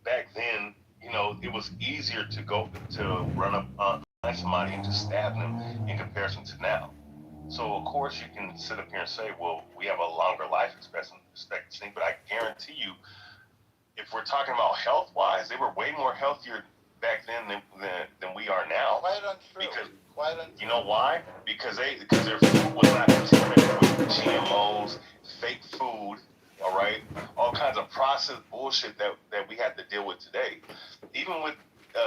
back then, it was easier to go to run up behind somebody and just stab them in comparison to now. So of course you can sit up here and say, well, we have a longer life expectancy, but I guarantee you, if we're talking about health wise, they were way more healthier back then than we are now. Quite untrue. Because Quite untrue. you know why? Because their food was not contaminated with GMOs, fake food, all right, all kinds of processed bullshit that we had to deal with today. Even with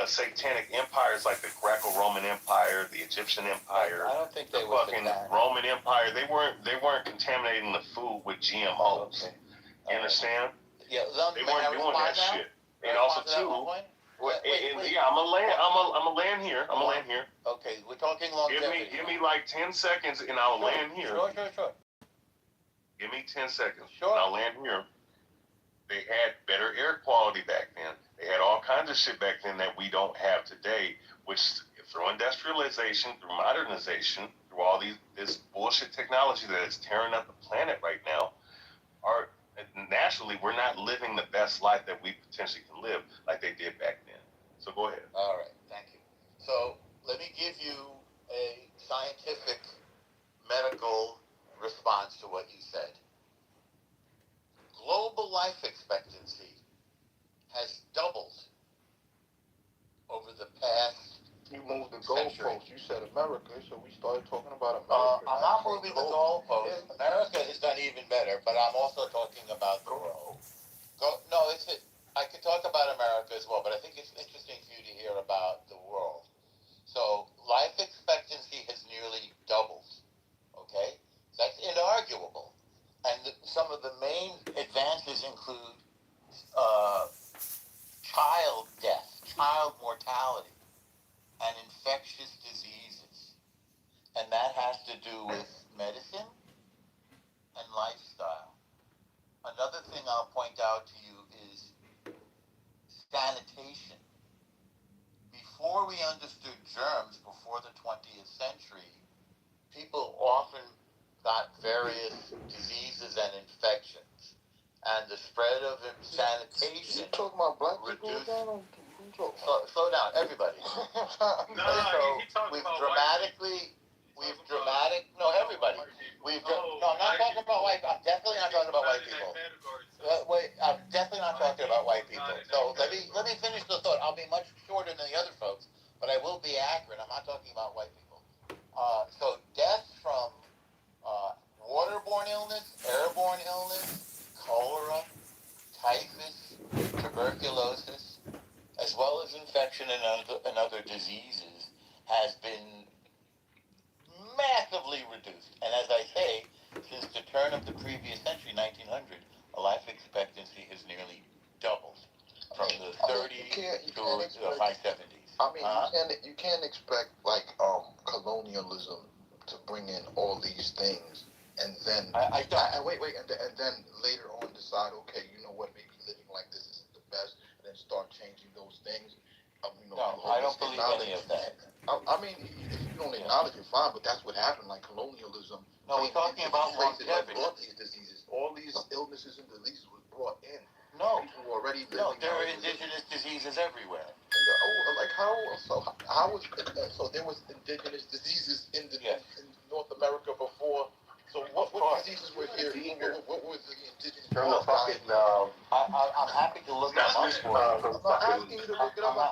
satanic empires like the Greco-Roman Empire, the Egyptian Empire, I don't think the they were fucking Roman Empire, they weren't contaminating the food with GMOs. Okay. You understand? Yeah, They weren't doing that shit. And also too, yeah, I'm gonna land here. Okay, we're talking longevity. Give me like 10 seconds and I'll land here. Sure. Give me 10 seconds. Sure. And I'll land here. They had better air quality back then. They had all kinds of shit back then that we don't have today, which through industrialization, through modernization, through all this bullshit technology that is tearing up the planet right now, naturally we're not living the best life that we potentially can live like they did back then. So go ahead. All right, thank you. So let me give you a scientific medical response to what you said. Global life expectancy has doubled over the past You moved the goalpost. You said America, so we started talking about America. I'm not moving the goalpost. America has done even better, but I'm also talking about the world. I could talk about America as well, but I think it's interesting for you to hear about the world. So life expectancy has nearly doubled. Okay, that's inarguable. And some of the main advances include child death, child mortality, and infectious diseases. And that has to do with medicine and lifestyle. Another thing I'll point out to you is sanitation. Before we understood germs, before the 20th century, people often got various diseases and infections. And the spread of sanitation. You talking about black people? Slow down, everybody. Everybody. I'm not talking about white. I'm definitely not talking about white people. I'm definitely not talking about white people. So let me finish the thought. I'll be much shorter than the other folks, but I will be accurate. I'm not talking about white people. So deaths from waterborne illness, airborne illness, cholera, typhus, tuberculosis, as well as infection and other diseases, has been massively reduced. And as I say, since the turn of the previous century, 1900, life expectancy has nearly doubled from the 30s to the high 70s. I mean, you can't expect like colonialism to bring in all these things, and then wait, and then later on decide, okay, you know what, maybe living like this is the best, and then start changing those things. I don't believe any of that. I mean, if you don't acknowledge it, fine, but that's what happened, like colonialism. No, we're talking about longevity. All these diseases, all these illnesses and diseases were brought in. No. People were already living. No, there are indigenous diseases everywhere. So there was indigenous diseases in North America before. So what diseases were here? What was the indigenous? I'm happy to look at my I'm not asking you to look it up. I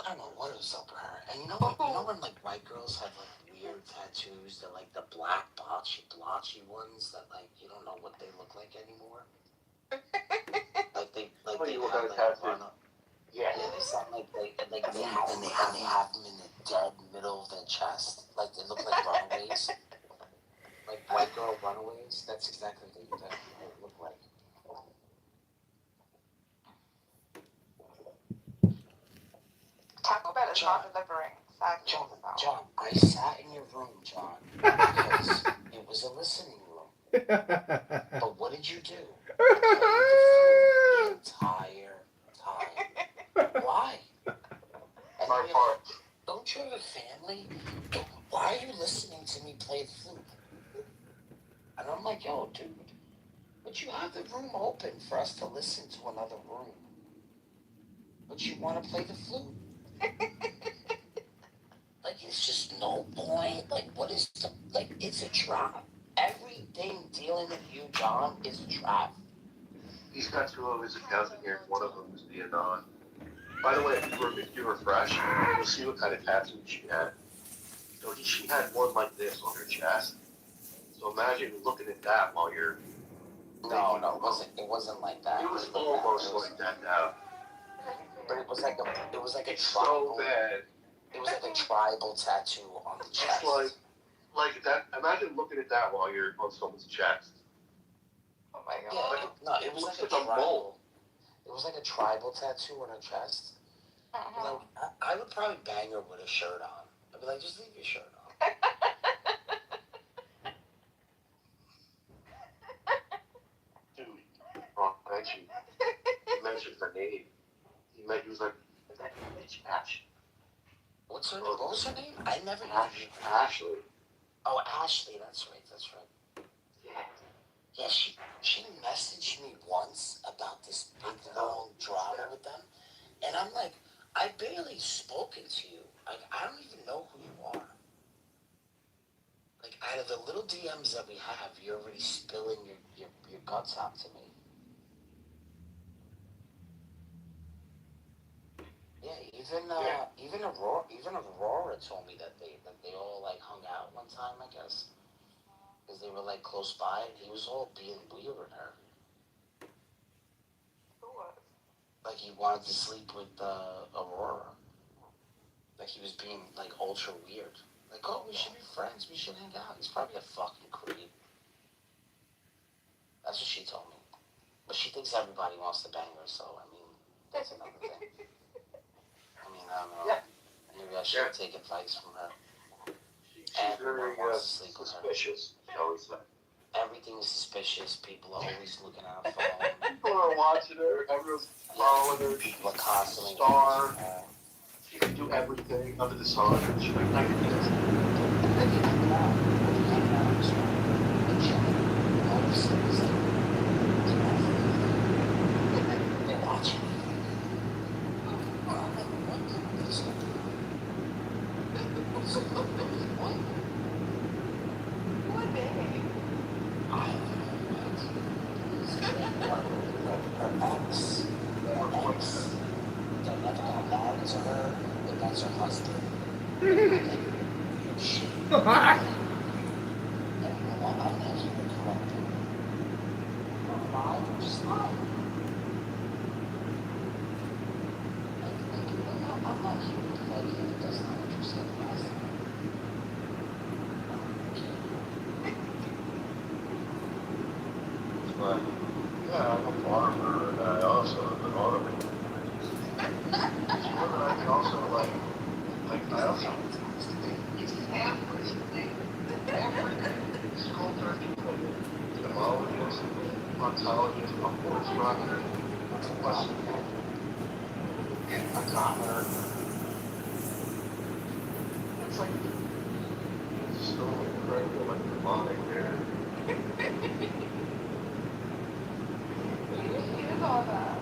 don't know what is up with her. And you know when like white girls have like weird tattoos, they're like the black blotchy ones that like you don't know what they look like anymore. They have like run up. Yeah, they sound like they have them in the dead middle of their chest, like they look like runaways, like white girl runaways. That's exactly what they look like. Taco Bell is not delivering. John, I sat in your room, John, because it was a listening room. But what did you do? You played the entire time. Why? And My part. Don't you have a family? Why are you listening to me play the flute? I don't I'm like, yo, dude, but you have the room open for us to listen to another room. But you want to play the flute? Like, it's just no point. Like, what is the, like, it's a trap. Everything dealing with you, John, is a trap. He's got two of his accounts in here. One of them is being on. By the way, if you refresh, you'll see what kind of tattoos she had. So she had one like this on her chest. So imagine looking at that while you're. No, it wasn't like that. It was almost like that now. But it was like a It's tribal. so bad. It was like a tribal tattoo on the chest. It's like that. Imagine looking at that while you're on someone's chest. Oh my god. Yeah, it was like a tribal. It was like a tribal tattoo on her chest. Like, I would probably bang her with a shirt on. I'd be like, just leave your shirt on. Dude, he mentioned her name. He was like, that bitch Ash. What was her name? I never knew. Ashley. Oh, Ashley, that's right. Yeah, she messaged me once about this big long drama with them. And I'm like, I barely spoken to you. Like, I don't even know who you are. Like, out of the little DMs that we have, you're already spilling your guts out to me. Yeah, even Aurora told me that they all like hung out one time, I guess, because they were like close by, and he was all being weird with her. Who was? Like he wanted to sleep with Aurora. Like he was being like ultra weird. Like, oh, we should be friends. We should hang out. He's probably a fucking creep. That's what she told me. But she thinks everybody wants to bang her, so I mean, that's another thing. I mean, I don't know. Yeah. Maybe I should take advice from her. She's very suspicious, shall we say. Everything is suspicious. People are always looking at her phone. People are watching her. Everyone's following her. People are constantly star. watching her. She can do everything under the sun. She's like, I can do this. They're watching. What baby? Her ex. That never got married to her, but that's her husband. Shit. I'm not here to correct her. I'm lying, just lying. I'm not here to play you. That's not what you said last time. But, yeah, I'm a farmer, and I also am an automaker. I can also, I also, sculptor, gemologist, ontologist, a horse doctor, a copper. It's like, it's so incredible, like the mind there. He did all that.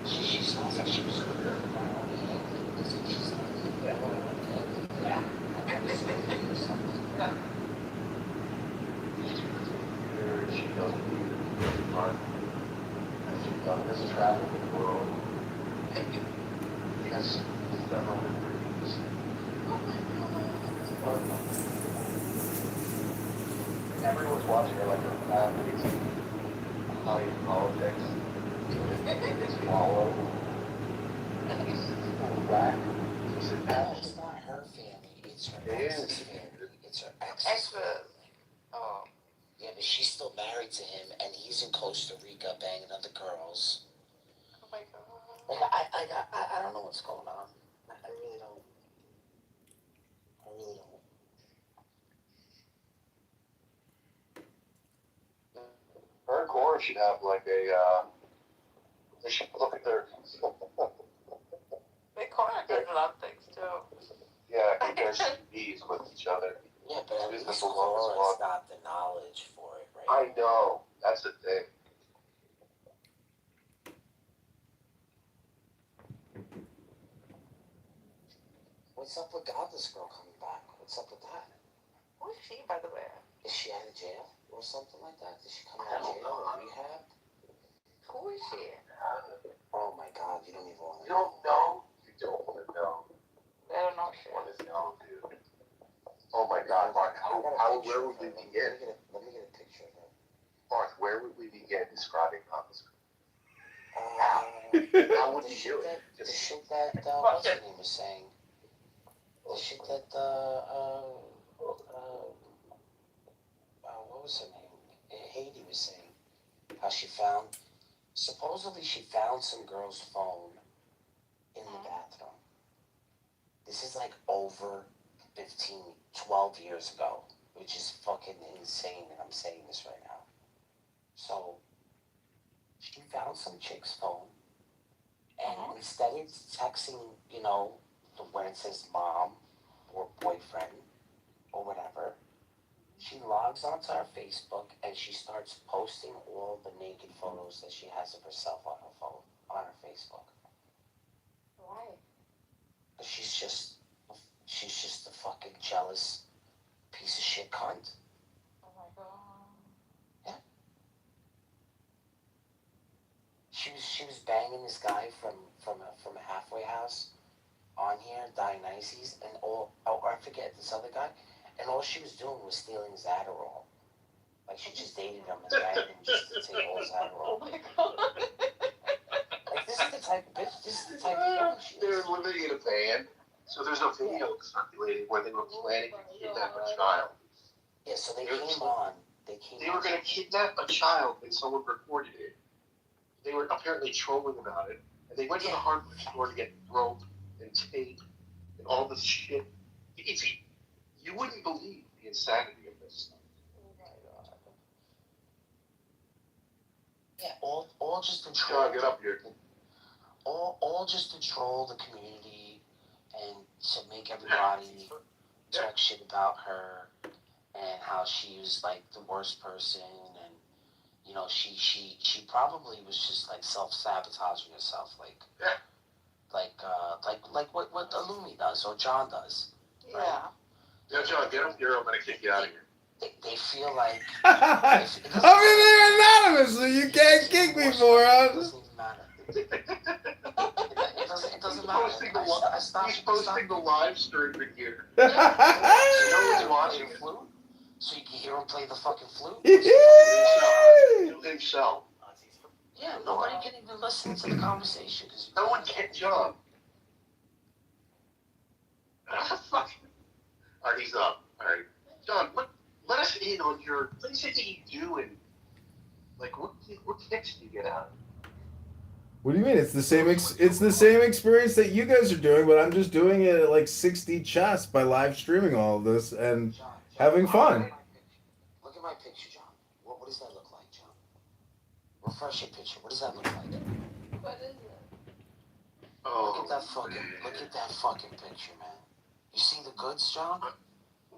She sounds like she was good. She doesn't need it part. And she's done this travel the world. Yes, several degrees. Everyone's watching her like her family. How you politics. It's follow. It's back. No, it's not her family. It's her ex's family. It's her ex's family. Oh. Yeah, but she's still married to him, and he's in Costa Rica banging other girls. Oh my god. Like, I don't know what's going on. I really don't. Kitover should have like a. They should look at their. They corner does it on things too. Yeah, compare CVs with each other. Yeah, but at Who's least the longest Cora's one? got the knowledge for it, right? I know. That's the thing. What's up with Godless Girl coming back? What's up with that? Who is she, by the way? Is she out of jail or something like that? Did she come I out of don't jail know. or rehab? Who is she? Oh my God, you don't even want to You don't know? You don't want to know. I don't know shit. You want to know, dude. Oh my God, Mark. Where would we begin? Let me get a picture of her. Mark, where would we begin describing Godless Girl? How would The you shit do it? that, the shit that what's her name was saying. The shit that what was her name? Haiti was saying. How she found, supposedly she found some girl's phone in the bathroom. This is like over 15, 12 years ago, which is fucking insane that I'm saying this right now. So, she found some chick's phone, and instead of texting, you know, where it says mom or boyfriend or whatever, she logs onto her Facebook and she starts posting all the naked photos that she has of herself on her phone, on her Facebook. Why? She's just a fucking jealous piece of shit cunt. Oh my god. Yeah. She was banging this guy from a halfway house on here, Dionysus, and I forget this other guy, and all she was doing was stealing his Adderall. Like she just dated him and banged him just to take all his Adderall. Oh my god. Like this is the type of bitch. This is the type of woman she They're is. living in a van. So there's a video circulating where they were planning to kidnap a child. Yeah, so they came on. They were going to kidnap a child and someone reported it. They were apparently trolling about it. And they went to the hardware store to get rope and tape and all this shit. You wouldn't believe the insanity of this stuff. Oh my god. Yeah, all just to John, troll. get up here. All just to troll the community and to make everybody talk shit about her and how she was like the worst person, and you know she probably was just like self-sabotaging herself, like what Illumi does or John does. Yeah. Right? Yeah, John, get up here. I'm going to kick you out of here. They feel like I'm in there anonymously. You can't kick me, it moron. doesn't even matter. It doesn't matter. He's posting the live stream in here. So No one's watching it. flute, so you can hear him play the fucking flute. To himself. Yeah, nobody can even listen to the conversation. No one can, John. Fuck. Alright, he's up. Alright. John, let us in on your. What is it that you do and like what kicks do you get out of it? What do you mean? It's the same. It's the same experience that you guys are doing, but I'm just doing it at like 60 chess by live streaming all of this and John, having fun. Look at my picture, John. What does that look like, John? Refresh your picture. What does that look like? What is it? Oh, Look at that fucking picture, man. You see the goods, John?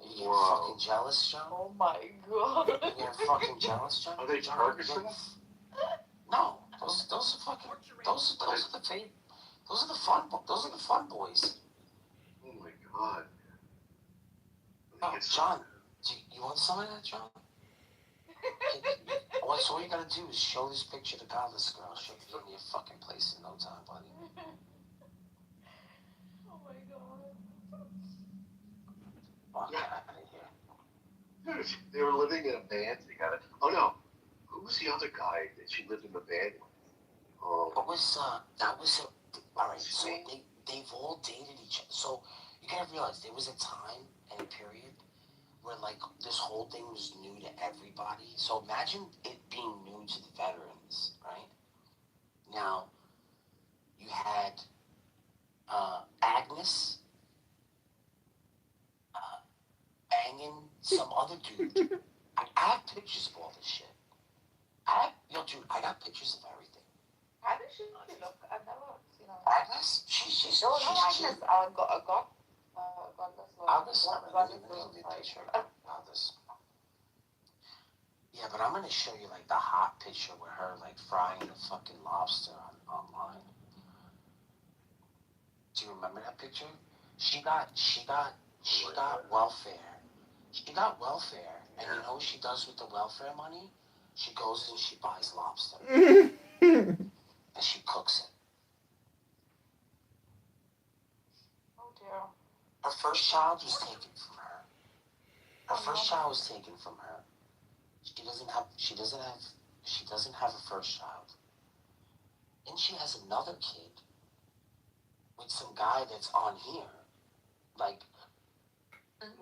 You getting Whoa. fucking jealous, John? Oh my god. You getting fucking jealous, John? Are they John, Fergusons? No, those are fucking those are the fake. Those are the fun boys. Oh my god. No, John, you want some of that, John? So all you gotta do is show this picture to Godless Girl. She'll be in your fucking place in no time, buddy. Oh my god. Fuck out of here. Dude, they were living in a van together. Oh no. Who was the other guy that she lived in the van with? What was all right, so they've all dated each other. So you gotta realize there was a time and a period where like this whole thing was new to everybody. So imagine it being new to the veterans, right? Now you had Agnes banging some other dude. I have pictures of all this shit. Dude, I got pictures of everything. How does she look? I've never seen her. Agnes, she's No, not cute. Agnes. God. Agnes, let me give you a picture. Agnes. Yeah, but I'm gonna show you like the hot picture with her like frying the fucking lobster online. Do you remember that picture? She got welfare. She got welfare, and you know what she does with the welfare money? She goes and she buys lobster and she cooks it. Oh dear. Her first child was taken from her. Her first child was taken from her. She doesn't have a first child. And she has another kid with some guy that's on here. Like, and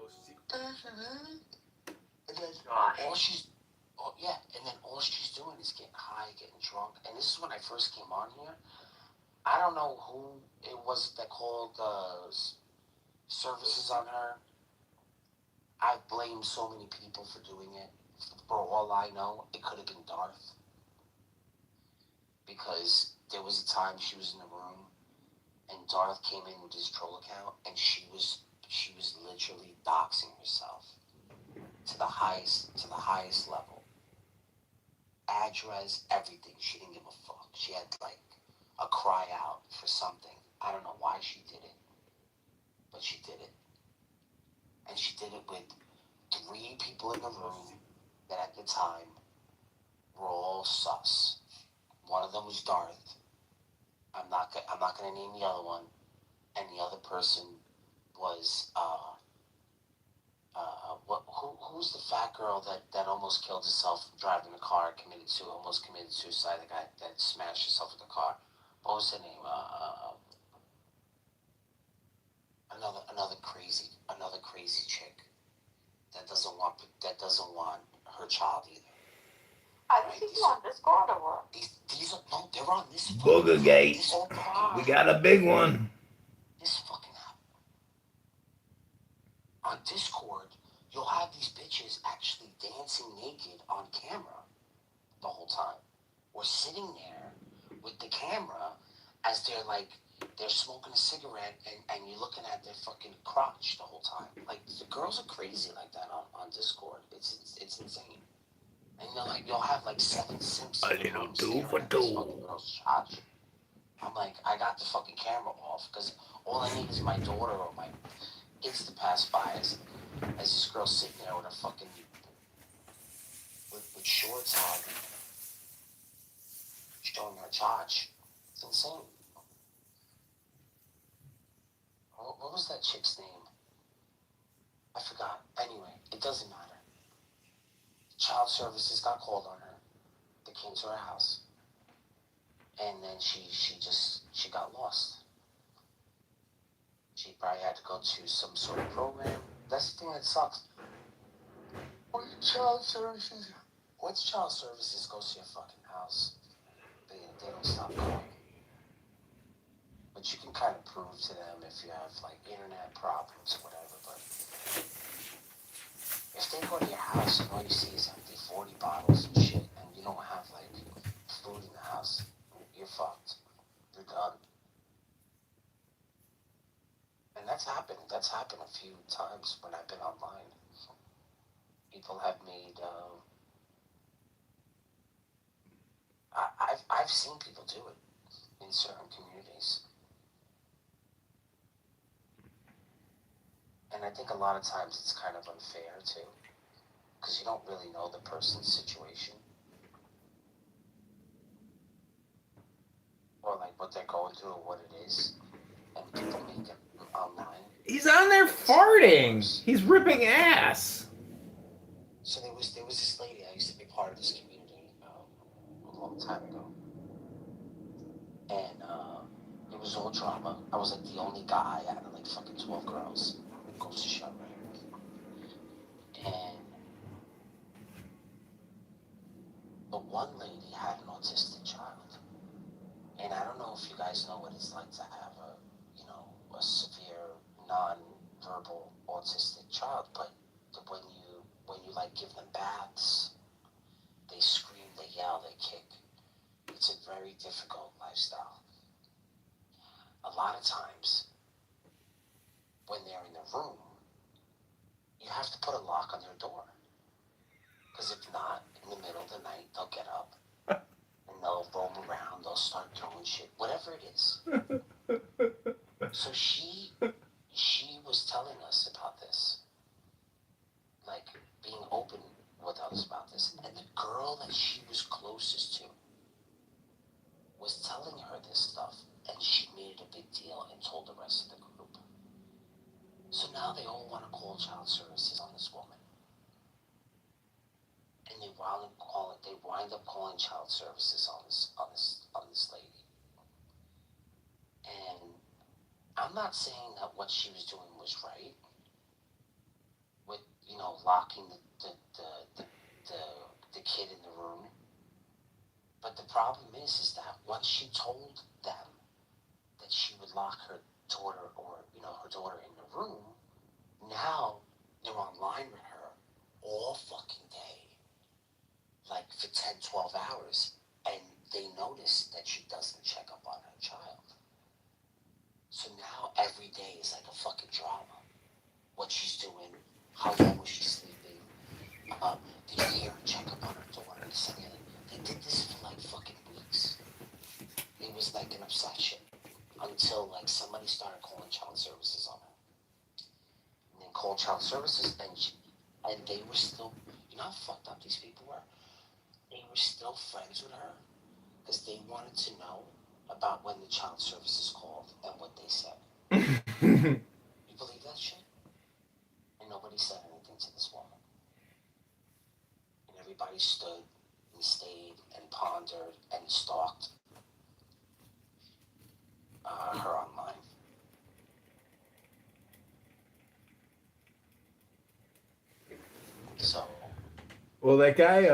then all she's, and then all she's doing is getting high, getting drunk. And this is when I first came on here. I don't know who it was that called services on her. I blame so many people for doing it. For all I know, it could have been Darth. Because there was a time she was in the room and Darth came in with his troll account and she was literally doxing herself to the highest level. Address, everything. She didn't give a fuck. She had like a cry out for something. I don't know why she did it, but she did it. And she did it with 3 people in the room that at the time were all sus. One of them was Darth. I'm not gonna name the other one. And the other person was who's the fat girl that almost killed herself driving a car, almost committed suicide, the guy that smashed herself with the car. What was her name? Another crazy chick that doesn't want her child either. Are these people on Discord or what? These are no, they're on this Boogergate. We got a big one. This fucking app. On Discord, you'll have these bitches actually dancing naked on camera the whole time. Or sitting there with the camera as they're smoking a cigarette and you're looking at their fucking crotch the whole time. Like, the girls are crazy like that on Discord. It's insane. And you'll have like 7 simps in the room staring at this fucking girl's crotch. I'm like, I got the fucking camera off because all I need is my daughter or my kids to pass by as this girl's sitting there with her fucking with shorts on, showing her crotch. It's insane. What was that chick's name? I forgot. Anyway, it doesn't matter. Child services got called on her. They came to her house. And then she got lost. She probably had to go to some sort of program. That's the thing that sucks. When child services goes to your fucking house, they don't stop going. But you can kind of prove to them if you have like internet problems or whatever. But if they go to your house and all you see is empty 40 bottles and shit, and you don't have like food in the house, you're fucked. You're done. And that's happened. That's happened a few times when I've been online. People have made. I've seen people do it in certain communities. And I think a lot of times it's kind of unfair too, because you don't really know the person's situation or like what they're going through or what it is, and people make it online. He's on there farting. He's ripping ass. So there was this lady. I used to be part of this community a long time ago, and it was all drama. I was like the only guy out of like fucking 12 girls. Goes to show, right? And the one lady had an autistic child, and I don't know if you guys know what it's like to have a severe non-verbal autistic child, but when you like give them baths, they scream, they yell, they kick. It's a very difficult lifestyle. A lot of times, when they're in the room, you have to put a lock on their door. Because if not, in the middle of the night, they'll get up and they'll roam around, they'll start throwing shit, whatever it is. So she was telling us about this, like being open with us about this. And the girl that she was closest to was telling her this stuff, and she made it a big deal and told the rest of the group. So now they all want to call child services on this woman. And they wind up calling child services on this lady. And I'm not saying that what she was doing was right, with locking the kid in the room. But the problem is that once she told them that she would lock her daughter in the room, now they're online with her all fucking day, like for 10, 12 hours, and they notice that she doesn't check up on her child. So now every day is like a fucking drama. What she's doing, how long was she sleeping, did you hear her check up on her daughter, and this and the other. They did this for like fucking weeks. It was like an obsession until like somebody started calling child services on her. And then called child services, and they were still, how fucked up these people were? They were still friends with her because they wanted to know about when the child services called and what they said. You believe that shit? And nobody said anything to this woman. And everybody stood and stayed and pondered and stalked her online. So. Well, that guy,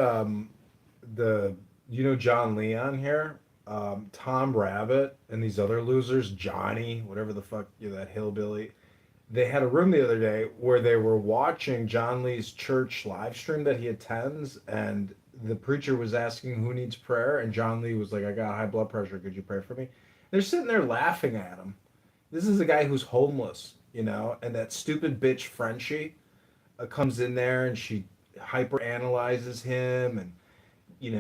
John Leon here, Tom Rabbit, and these other losers, Johnny, whatever the fuck, that hillbilly. They had a room the other day where they were watching John Lee's church live stream that he attends, and the preacher was asking who needs prayer, and John Lee was like, "I got high blood pressure. Could you pray for me?" They're sitting there laughing at him. This is a guy who's homeless, and that stupid bitch Frenchie comes in there and she hyper analyzes him, and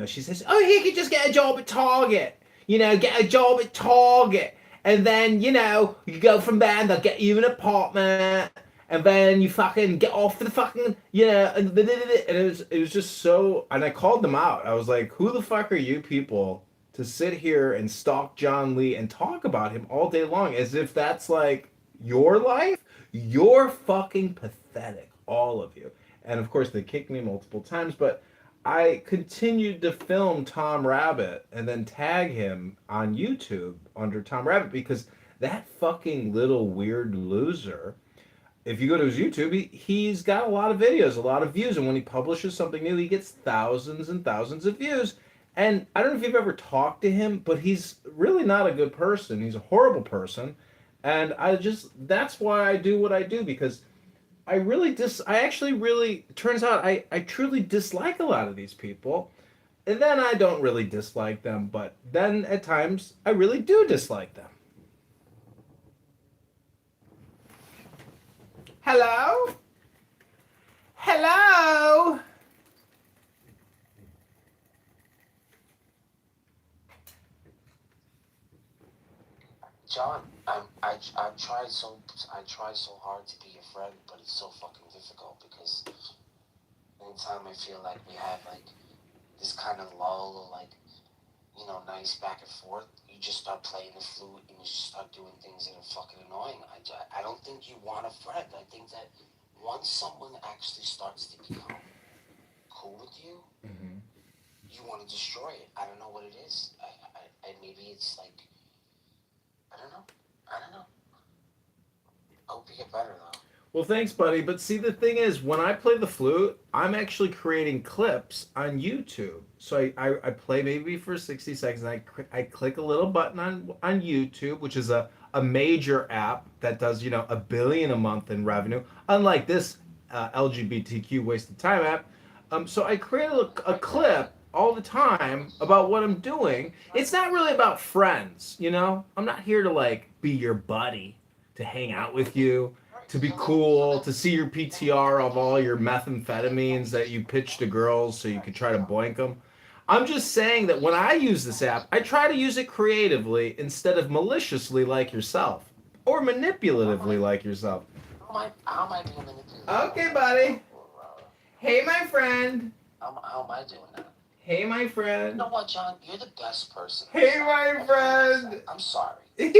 she says, "Oh, he could just get a job at Target. Get a job at Target. And then, you go from there and they'll get you an apartment. And then you fucking get off the fucking, and it was just so, and I called them out. I was like, who the fuck are you people to sit here and stalk John Lee and talk about him all day long as if that's like your life? You're fucking pathetic, all of you. And of course, they kicked me multiple times, but I continued to film Tom Rabbit and then tag him on YouTube under Tom Rabbit because that fucking little weird loser, if you go to his YouTube, he's got a lot of videos, a lot of views, and when he publishes something new, he gets thousands and thousands of views. And I don't know if you've ever talked to him, but he's really not a good person. He's a horrible person. And that's why I do what I do, because I actually really, turns out I truly dislike a lot of these people. And then I don't really dislike them, but then at times I really do dislike them. Hello? Hello? John, I tried so hard to be your friend, but it's so fucking difficult because anytime I feel like we have like this kind of lull or like nice back and forth, you just start playing the flute and you just start doing things that are fucking annoying. I don't think you want a friend. I think that once someone actually starts to become cool with you, you want to destroy it. I don't know what it is. I maybe it's like. I don't know. I hope you get better, though. Well, thanks, buddy. But see, the thing is, when I play the flute, I'm actually creating clips on YouTube. So I play maybe for 60 seconds, and I click a little button on YouTube, which is a major app that does, $1 billion a month in revenue, unlike this LGBTQ waste of time app. So I create a clip, all the time about what I'm doing. It's not really about friends, you know? I'm not here to like be your buddy, to hang out with you, to be cool, to see your PTR of all your methamphetamines that you pitch to girls so you could try to boink them. I'm just saying that when I use this app, I try to use it creatively instead of maliciously like yourself or manipulatively like yourself. How am I being manipulated? Okay, buddy. Hey, my friend. How am I doing that? Hey, my You friend. know what, John? You're the best person. Hey, my friend. I'm sorry. We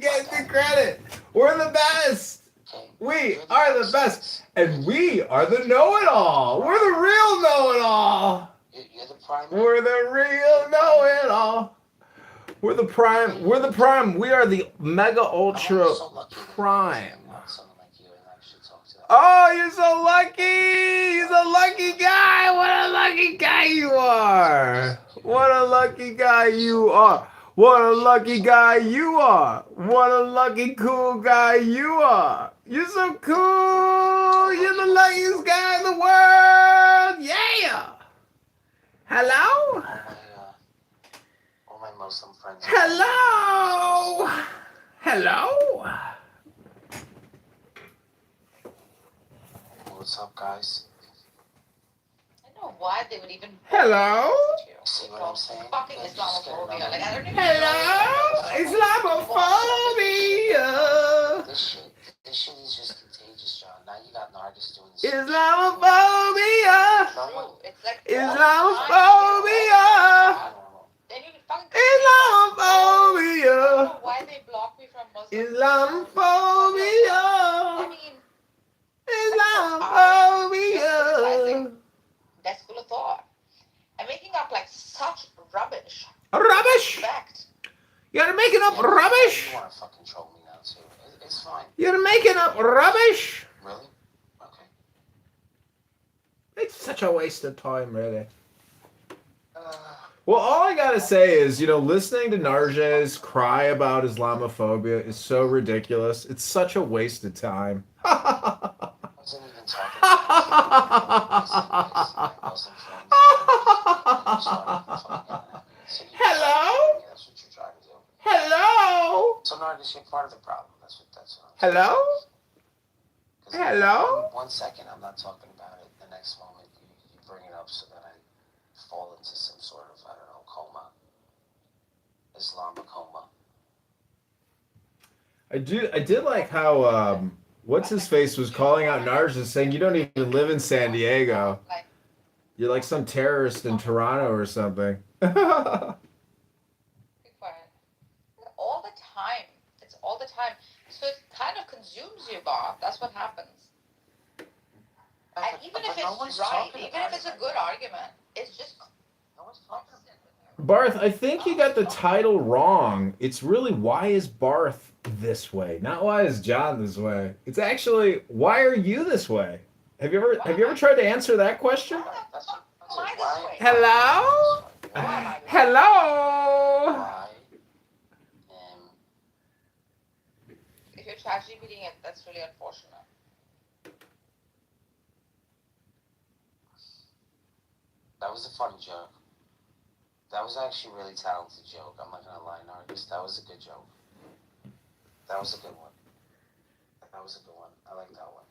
get the credit. We're the best. Okay? We are the best. And we are the know-it-all. We're the real know-it-all. You're the prime. We're the real know-it-all. We're the prime. We're the prime. We are the mega ultra prime. Oh, you're so lucky! You're a lucky guy! What a lucky guy you are! What a lucky guy you are! What a lucky guy you are! What a lucky cool guy you are! You're so cool! You're the luckiest guy in the world! Yeah! Hello? All my Muslim friends. Hello! Hello? What's up, guys? I don't know why they would even. Hello? See what I'm saying? Fucking Islamophobia. Like, I don't even Hello? Islamophobia! This shit is just contagious, John. Now you got Nargis doing this. Islamophobia! True. It's like Islamophobia! then you fucking Islamophobia! I don't know why they block me from Muslim. Islamophobia! I mean, Islamophobia! that's full of thought. I'm making up like such rubbish. Rubbish! Fact. You're making up rubbish? You want to fucking troll me now, too. It's fine. You're making up rubbish? Really? Okay. It's such a waste of time, really. Well, all I gotta say is, listening to Narges cry about Islamophobia is so ridiculous. It's such a waste of time. I wasn't even talking about Muslim friends. Hello? That's what you're trying to do. Hello? So, Nargis, you're part of the problem. That's what Hello? 'Cause Hello? 1 second, I'm not talking about it. The next moment, you bring it up so that I fall into some sort of, I don't know, coma. Islamic coma. I did like how, what's his face was calling out Narges saying you don't even live in San Diego. Like, You're like some terrorist in Toronto or something. be quiet. All the time. It's all the time. So it kind of consumes you, Bob. That's what happens. And even if it's right, even if it's a good argument, it's just. No one's talking about it. Barth, I think you got the title wrong. It's really why is Barth this way, not why is John this way. It's actually why are you this way? Have you ever tried to answer that question? Why this way? Hello? Hello? Why? If you're ChatGPTing it, that's really unfortunate. That was a funny joke. That was actually a really talented joke. I'm not gonna lie, Nargis. That was a good joke. That was a good one. That was a good one. I like that one.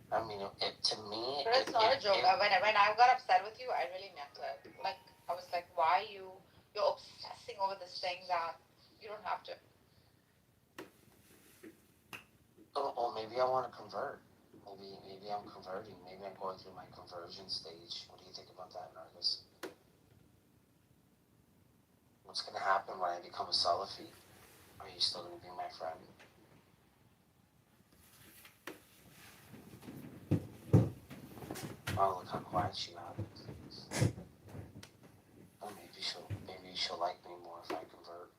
I mean, to me, But it's not a joke. When I got upset with you, I really meant it. Like, I was like, why you're obsessing over this thing that you don't have to. Or maybe I want to convert. Maybe I'm converting. Maybe I'm going through my conversion stage. What do you think about that, Nargis? What's going to happen when I become a Salafi? Are you still going to be my friend? Oh, look how quiet she got. Oh, maybe she'll like me more if I convert.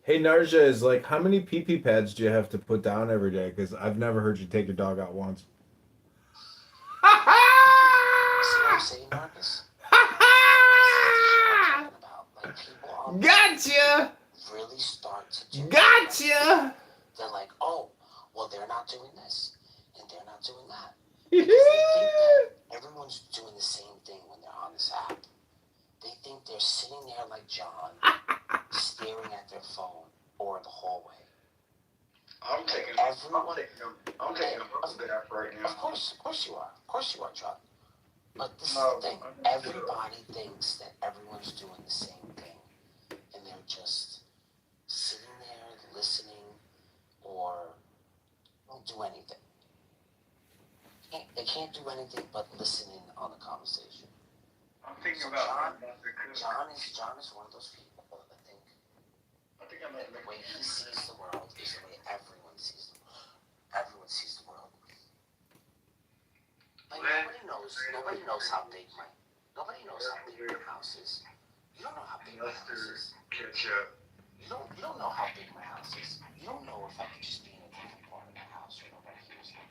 Hey Narja, is like how many pee-pee pads do you have to put down every day? Because I've never heard you take your dog out once. See what I'm saying, Marcus? Like people Gotcha! really start to do Gotcha! They're like, oh, well, they're not doing this, and they're not doing that. Because they think that everyone everyone's doing the same thing when they're on this app. They think they're sitting there like John, staring at their phone or the hallway. I'm taking a bath right now. Of course you are, John. But this is the thing. Everybody thinks that everyone's doing the same thing, and they're just sitting there listening or don't do anything. They can't do anything but listening on the conversation. I'm thinking So about John is one of those people that the way he sees the world is the way everyone sees the world. Everyone sees the world. Like nobody knows how big my house is. You don't know how big my house is. You don't know how big my house is. You don't know if I could just be in a different part of my house or nobody hears me.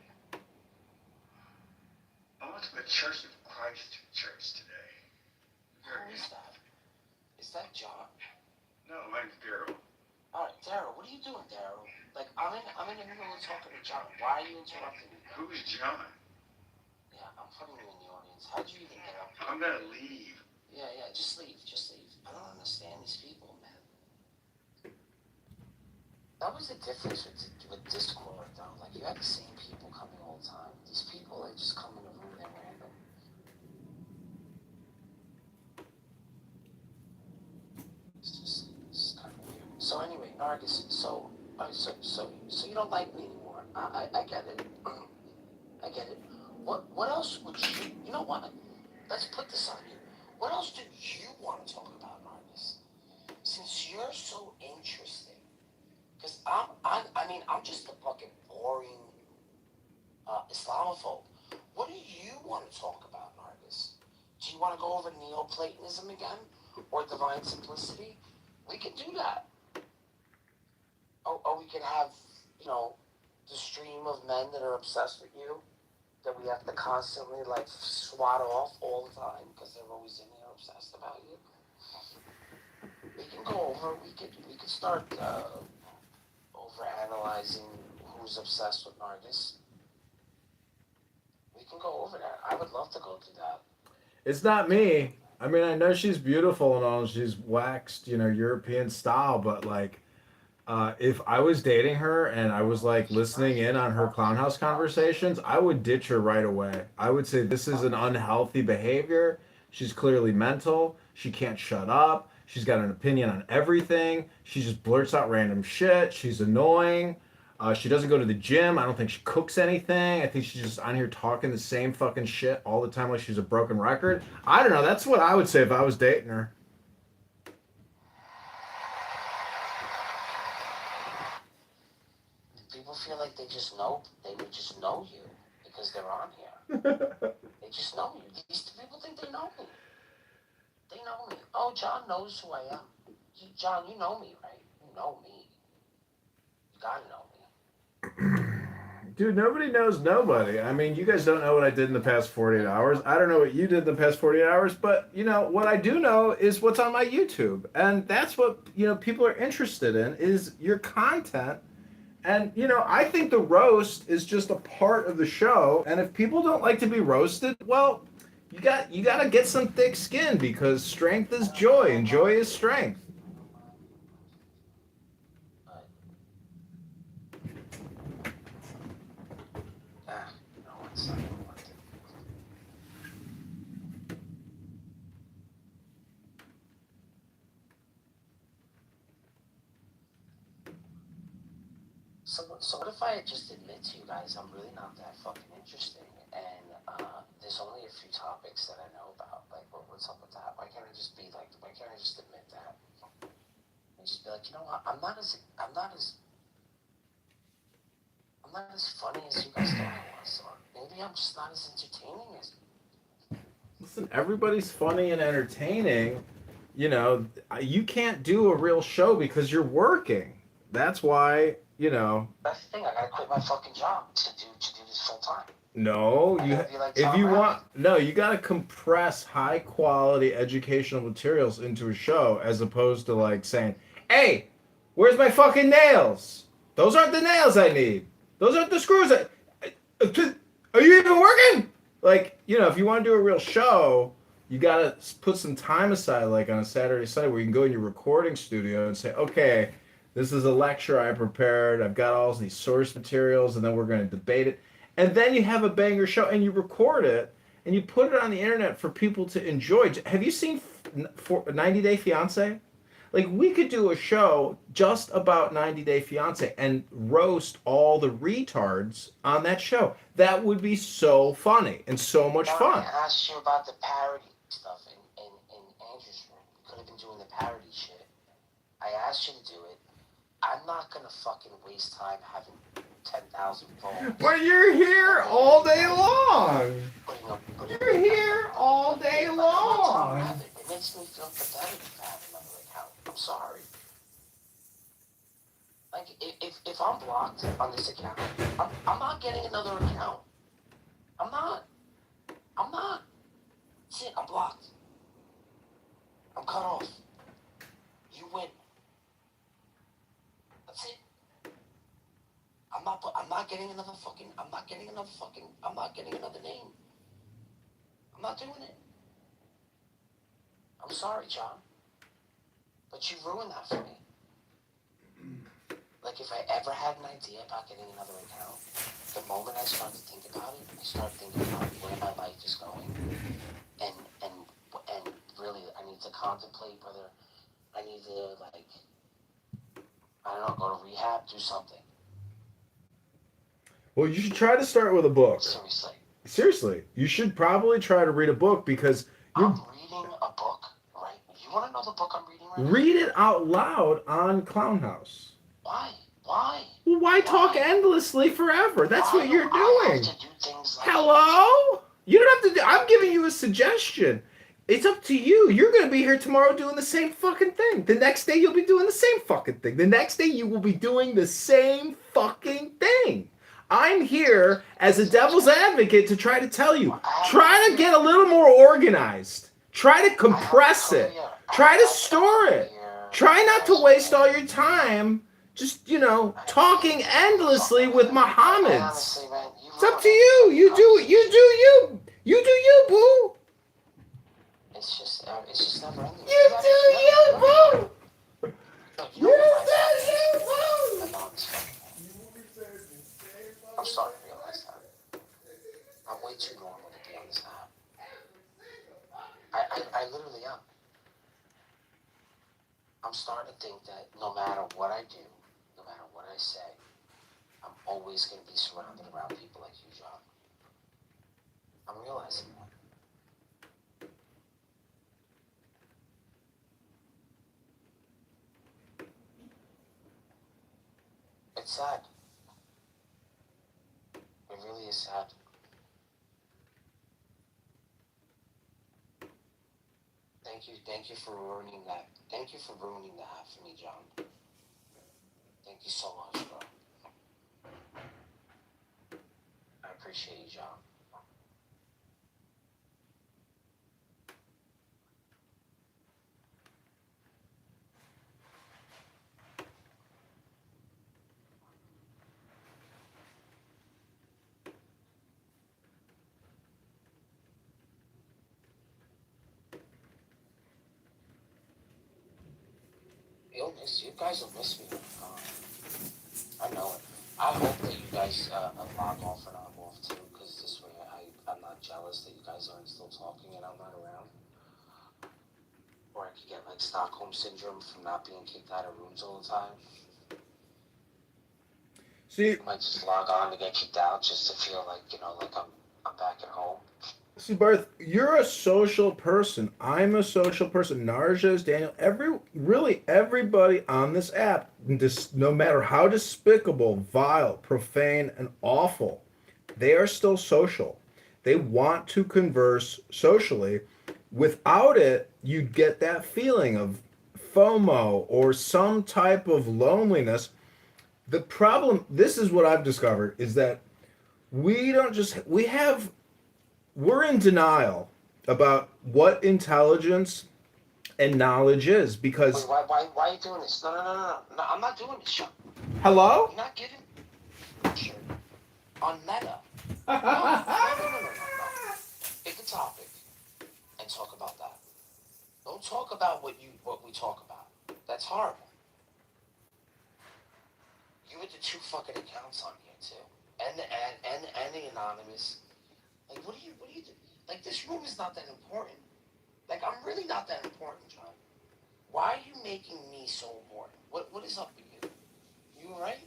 I went to the Church of Christ church today. Who is that? Is that John? No, mine's Daryl. Alright, Daryl, what are you doing, Daryl? Like, I'm in the middle of talking to John. Why are you interrupting me? Who's John? Yeah, I'm putting you in the audience. How'd you even get up here? I'm gonna leave. Yeah, just leave. I don't understand these people, man. That was the difference with Discord, though. Like, you had the same people coming all the time. These people, they just come in the room, they're random. It's kind of weird. So anyway, Nargis, so you don't like me anymore. I get it. I get it. What else would you know what? Let's put this on you. What else do you want to talk about, Nargis? Since you're so interesting. Because I'm just a fucking boring Islamophobe. What do you want to talk about, Nargis? Do you want to go over Neoplatonism again? Or divine simplicity? We can do that. Or we can have, the stream of men that are obsessed with you, that we have to constantly, swat off all the time, because they're always in there obsessed about you. We can go over, we could start, over-analyzing who's obsessed with Nargis. We can go over that. I would love to go through that. It's not me. I mean, I know she's beautiful and all. She's waxed, European style. But if I was dating her and I was listening in on her clown house conversations, I would ditch her right away. I would say this is an unhealthy behavior. She's clearly mental. She can't shut up. She's got an opinion on everything. She just blurts out random shit. She's annoying. She doesn't go to the gym. I don't think she cooks anything. I think she's just on here talking the same fucking shit all the time like she's a broken record. I don't know. That's what I would say if I was dating her. People feel like they would just know you because they're on here. They just know you. These people think they know me. They know me. Oh, John knows who I am. John, you know me, right? You know me. You gotta know me. Dude, nobody knows nobody. I mean, you guys don't know what I did in the past 48 hours. I don't know what you did in the past 48 hours, but, what I do know is what's on my YouTube. And that's what, people are interested in is your content. And, I think the roast is just a part of the show. And if people don't like to be roasted, well, you got to get some thick skin because strength is joy and joy is strength. So what if I just admit to you guys I'm really not that fucking interesting, and there's only a few topics that I know about. Like, what's up with that? Why can't I just admit that? And just be like, you know what? I'm not as funny as you guys thought I was, or maybe I'm just not as entertaining as. Listen, everybody's funny and entertaining. You can't do a real show because you're working. That's why. That's the thing. I gotta quit my fucking job to do this full time. No, you gotta compress high quality educational materials into a show as opposed to saying, "Hey, where's my fucking nails? Those aren't the nails I need. Those aren't the screws. Are you even working? like, you know, if you want to do a real show, you got to put some time aside, like on a Saturday, Sunday, where you can go in your recording studio and say, okay, this is a lecture I prepared. I've got all these source materials, and then we're going to debate it. And then you have a banger show, and you record it, and you put it on the internet for people to enjoy. Have you seen 90 Day Fiance? Like, we could do a show just about 90 Day Fiance and roast all the retards on that show. That would be so funny and so much fun. I asked you about the parody stuff in Andrew's room. We could have been doing the parody shit. I asked you to do it. I'm not gonna fucking waste time having 10,000 phones. But you're here all day long. You're here all day long. It makes me feel pathetic to have another account. I'm sorry. Like, if I'm blocked on this account, I'm not getting another account. I'm not. That's it, I'm blocked. I'm cut off. You win. That's it. I'm not getting another name. I'm not doing it. I'm sorry, John. But you ruined that for me. Like, if I ever had an idea about getting another account, the moment I start to think about it, I start thinking about where my life is going. And really, I need to contemplate whether I need to, like, I don't know, go to rehab, do something. Well, you should try to start with a book. Seriously. You should probably try to read a book because I'm reading a book, right? You want to know the book I'm reading right now? read it out loud on Clown House. Why? Well, why talk endlessly forever? That's what you're I doing. have to do things like Hello? You don't have to do. I'm giving you a suggestion. It's up to you. You're going to be here tomorrow doing the same fucking thing. The next day you'll be doing the same fucking thing. The next day you will be doing the same fucking thing. I'm here as a devil's advocate to try to tell you. Try to get a little more organized. Try to compress it. Try to store it. Try not to waste all your time just, you know, talking endlessly with Mohammeds. It's up to you. You do you. You do you, boo. It's just never ending. You do you, boo. You do you, boo. I'm starting to realize that. I'm way too normal to be on this app. I literally am. I'm starting to think that no matter what I do, no matter what I say, I'm always going to be surrounded around people like you, John. I'm realizing that. It's sad. It really is sad. Thank you for ruining that. Thank you for ruining that for me, John. Thank you so much, bro. I appreciate you, John. You guys will miss me. I know it. I hope that you guys log off and I'm off too, because this way I'm not jealous that you guys aren't still talking and I'm not around. Or I could get like Stockholm syndrome from not being kicked out of rooms all the time. See, I might just log on to get kicked out just to feel like, you know, like I'm back at home. See, Barth, you're a social person. I'm a social person. Narja is Daniel. Everybody on this app, no matter how despicable, vile, profane, and awful, they are still social. They want to converse socially. Without it, you'd get that feeling of FOMO or some type of loneliness. The problem, this is what I've discovered, is that we're in denial about what intelligence and knowledge is because. Wait, why are you doing this? No, I'm not doing this, Sean. Hello? You're not giving shit on Meta. No. Don't talk about what we talk about. That's horrible. You with the 2 fucking accounts on here too, and the anonymous. Like, what do you do? Like, this room is not that important. Like, I'm really not that important, John. Why are you making me so important? What is up with you? You alright?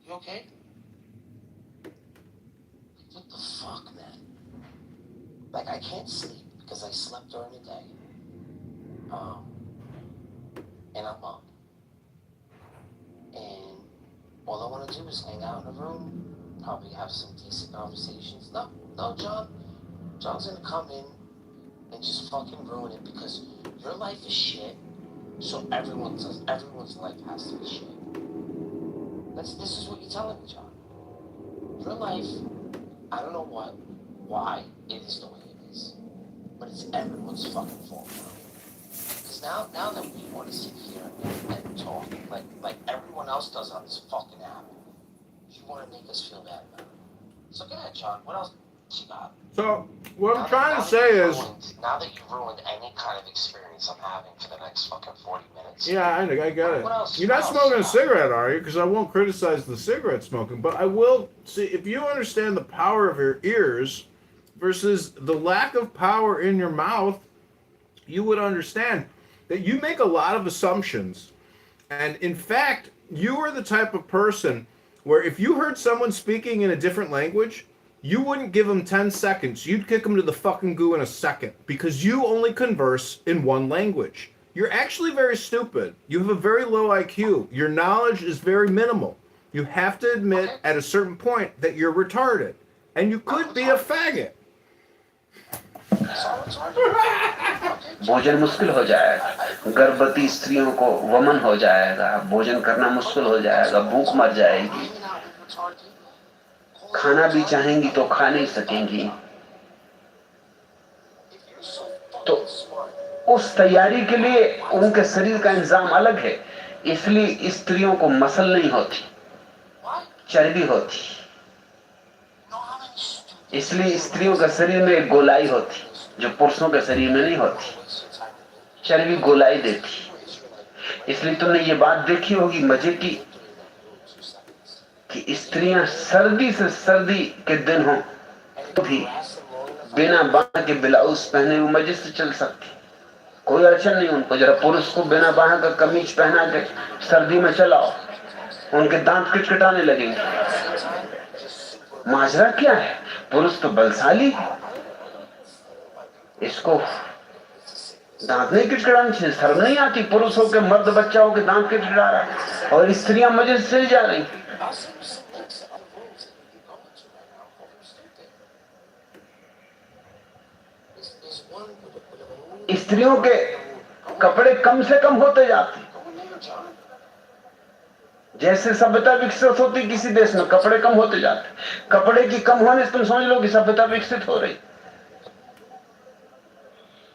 You okay? What the fuck, man? Like, I can't sleep because I slept during the day. And I'm up. And all I want to do is hang out in a room, probably have some decent conversations. No, John. John's gonna come in and just fucking ruin it because your life is shit. So everyone's life has to be shit. This is what you're telling me, John. Your life, I don't know why it is the way it is, but it's everyone's fucking fault now. Because now that we want to sit here and talk like everyone else does on this fucking app, you want to make us feel bad about it. So go ahead, John. What else you got? So what I'm trying to say is, now that you've ruined any kind of experience I'm having for the next fucking 40 minutes. yeah, I get it. What else? You're not smoking a cigarette, are you? Because I won't criticize the cigarette smoking, but I will see if you understand the power of your ears versus the lack of power in your mouth, you would understand that you make a lot of assumptions. And in fact, you are the type of person where if you heard someone speaking in a different language, you wouldn't give them 10 seconds. You'd kick them to the fucking goo in a second because you only converse in one language. You're actually very stupid. You have a very low IQ. Your knowledge is very minimal. You have to admit at a certain point that you're retarded. And you could be a faggot. भोजन मुश्किल हो जाएगा, गर्भवती स्त्रियों को वमन हो जाएगा, भोजन करना मुश्किल हो जाएगा, भूख मर जाएगी, खाना भी चाहेंगी तो खा नहीं सकेंगी। तो उस तैयारी के लिए उनके शरीर का इंतजाम अलग है, इसलिए स्त्रियों को मसल नहीं होती, चर्बी होती, इसलिए स्त्रियों के शरीर में एक गोलाई होती जो पुरुषों के शरीर में नहीं होती, चर्बी गोलाई देती। इसलिए तुमने ये बात देखी होगी मजे की कि स्त्रियां सर्दी से सर्दी के दिन हो तो भी बिना बांह के ब्लाउज पहने हुए मजे से चल सकती, कोई अड़चन नहीं उनको। जरा पुरुष को बिना बांह का कमीज पहना के सर्दी में चलाओ, उनके दांत किटकिटाने लगेंगे। माजरा क्या है? पुरुष तो बलशाली है, इसको दांत नहीं किटकिटाने चाहिए, शर्म नहीं आती पुरुषों के मर्द बच्चा हो के दांत किटकिटा रहा है और स्त्रियां मजे से चली जा रही। स्त्रियों के कपड़े कम से कम होते जाते, जैसे सभ्यता विकसित होती किसी देश में कपड़े कम होते जाते, कपड़े की कम होने से तुम समझ लो कि सभ्यता विकसित हो रही।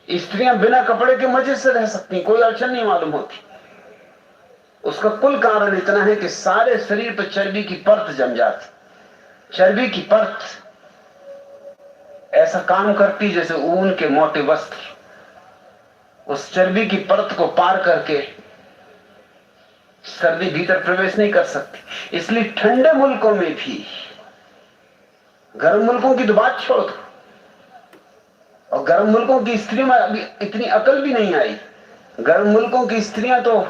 स्त्रियां बिना कपड़े के मजे से रह सकती, कोई अड़चन नहीं मालूम होती। उसका कुल कारण इतना है कि सारे शरीर पर चर्बी की परत जम जाती। चर्बी की परत ऐसा काम करती जैसे ऊन के मोटे वस्त्र, उस चर्बी की परत को पार करके सर्दी भीतर प्रवेश नहीं कर सकती। इसलिए ठंडे मुल्कों में भी, गर्म मुल्कों की तो बात छोड़ दो, और गर्म मुल्कों की स्त्रियों में अभी इतनी अकल भी नहीं आई। गर्म मुल्कों की स्त्रियां तो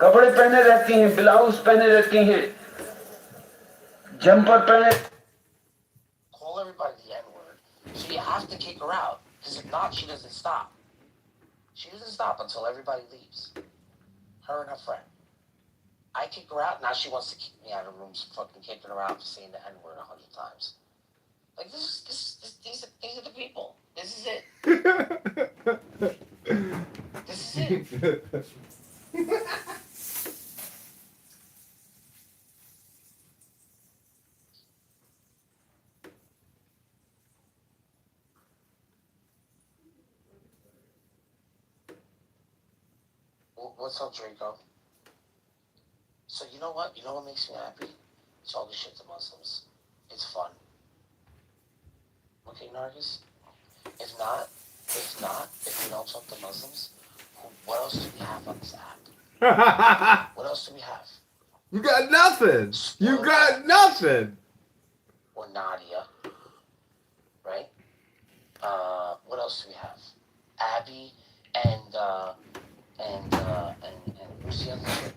कपड़े पहने रहती हैं, ब्लाउज पहने रहती हैं, जंपर पहने। Call everybody the N-word, so you have to kick her out, because if not, she doesn't stop. She doesn't stop until everybody leaves. Her and her friend. I kick her out, now she wants to kick me out of rooms, fucking kicking her out for saying the N-word 100 times. Like, these are the people. This is it. This is it. What's up, Draco? So you know what? You know what makes me happy? It's all the shit to Muslims. It's fun. Okay, Nargis? If not, If not, if we don't talk to Muslims, what else do we have on this app? What else do we have? You got nothing. You got nothing. Or Nadia, right? What else do we have? Abby and who's the other chick?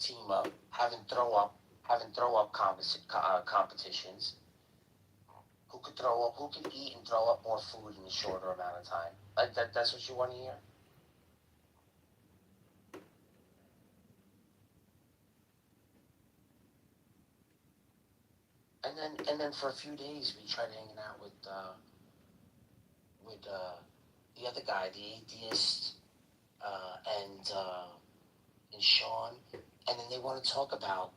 Team up, having throw up competitions. Who could throw up? Who could eat and throw up more food in a shorter amount of time? Like that. That's what you want to hear. And then for a few days we tried hanging out with the other guy, the atheist, and Sean, and then they want to talk about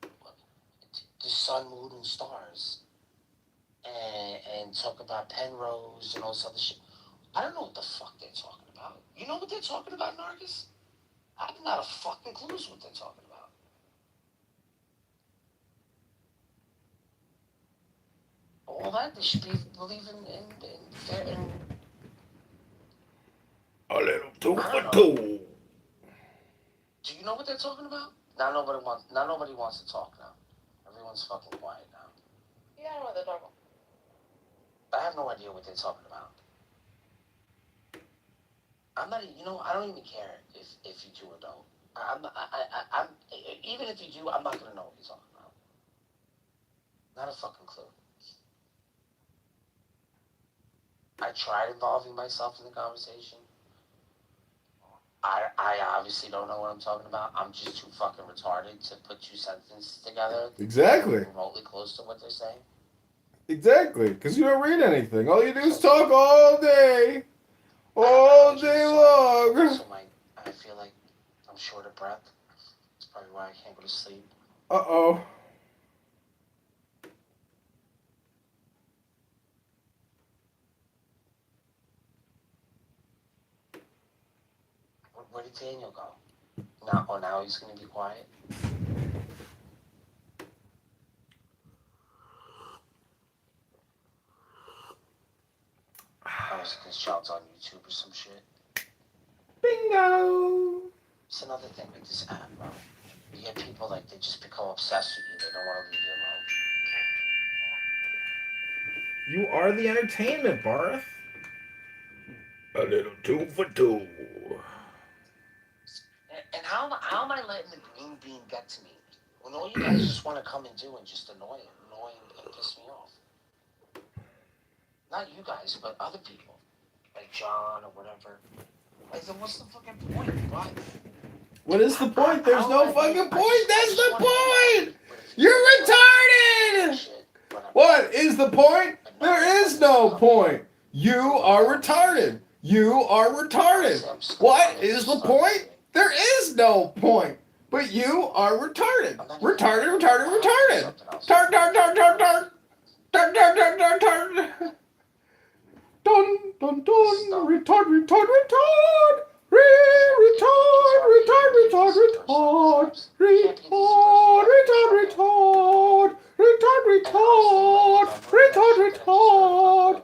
the sun, moon, and stars, and talk about Penrose and all this other shit. I don't know what the fuck they're talking about. You know what they're talking about, Nargis? I have not a fucking clue what they're talking about. All that they should be believing in a little too for two. two. Do you know what they're talking about? Now nobody wants to talk now. Everyone's fucking quiet now. Yeah, I know what they're talking I have no idea what they're talking about. I'm not. I don't even care if you do or don't. I'm even if you do, I'm not gonna know what you're talking about. Not a fucking clue. I tried involving myself in the conversation. I obviously don't know what I'm talking about. I'm just too fucking retarded to put two sentences together. Exactly. Remotely close to what they're saying. Exactly, because you don't read anything. All you do is talk all day. All day long. So I feel like I'm short of breath. That's probably why I can't go to sleep. Uh-oh. Where did Daniel go? Now he's gonna be quiet. This child's on YouTube or some shit. Bingo. It's another thing with this app, bro. You get people like they just become obsessed with you. They don't want to leave you alone. You are the entertainment, Barth. A little two for two. And how am I letting the green bean get to me when all you guys just want to come and do and just annoy and piss me off? Not you guys, but other people, like John or whatever. Like, then what's the fucking point? Why? What is the point? There's no fucking point. That's the point. You're retarded. What is the point? There is no point. You are retarded. You are retarded. What is the point? There is no point. But you are retarded. Retarded, retarded, retarded. Tart, tart, tart, tart, tart. Tart, tart, tart, tart, tart. Dun, dun, dun. Retard, retard, retard. Retard, retard, retard, retard. Retard, retard, retard. Retard, retard. Retard, retard.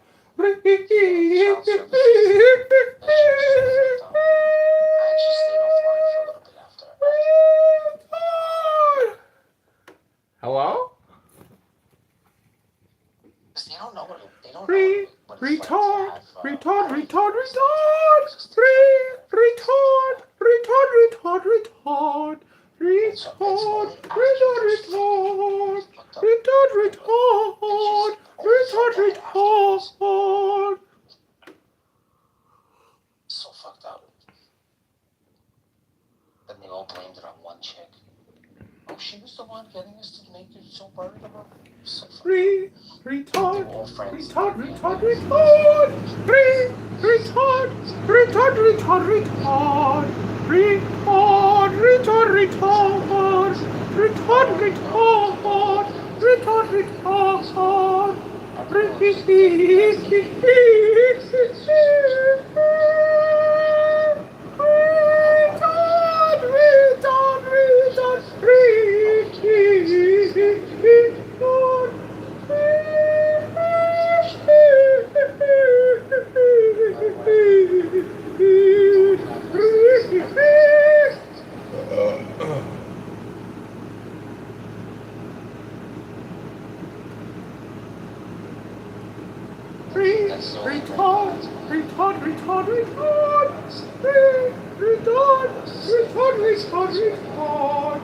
Hello? They don't know what Retard, retard, retard, retard. Retard, retard, retard, retard. Retard, retard, retard. Retard, retard. Retard, retard. So fucked up. Then they all blamed it on one chick. Oh, she was the one getting us to make you so worried about her. So Retard, retard, retard, retard. Retard, retard, retard, retard. Retard, retard, retard. Retard, retard, retard, retard. That's the only thing. Retard, retard, retard, retard, retard, retard, retard, retard.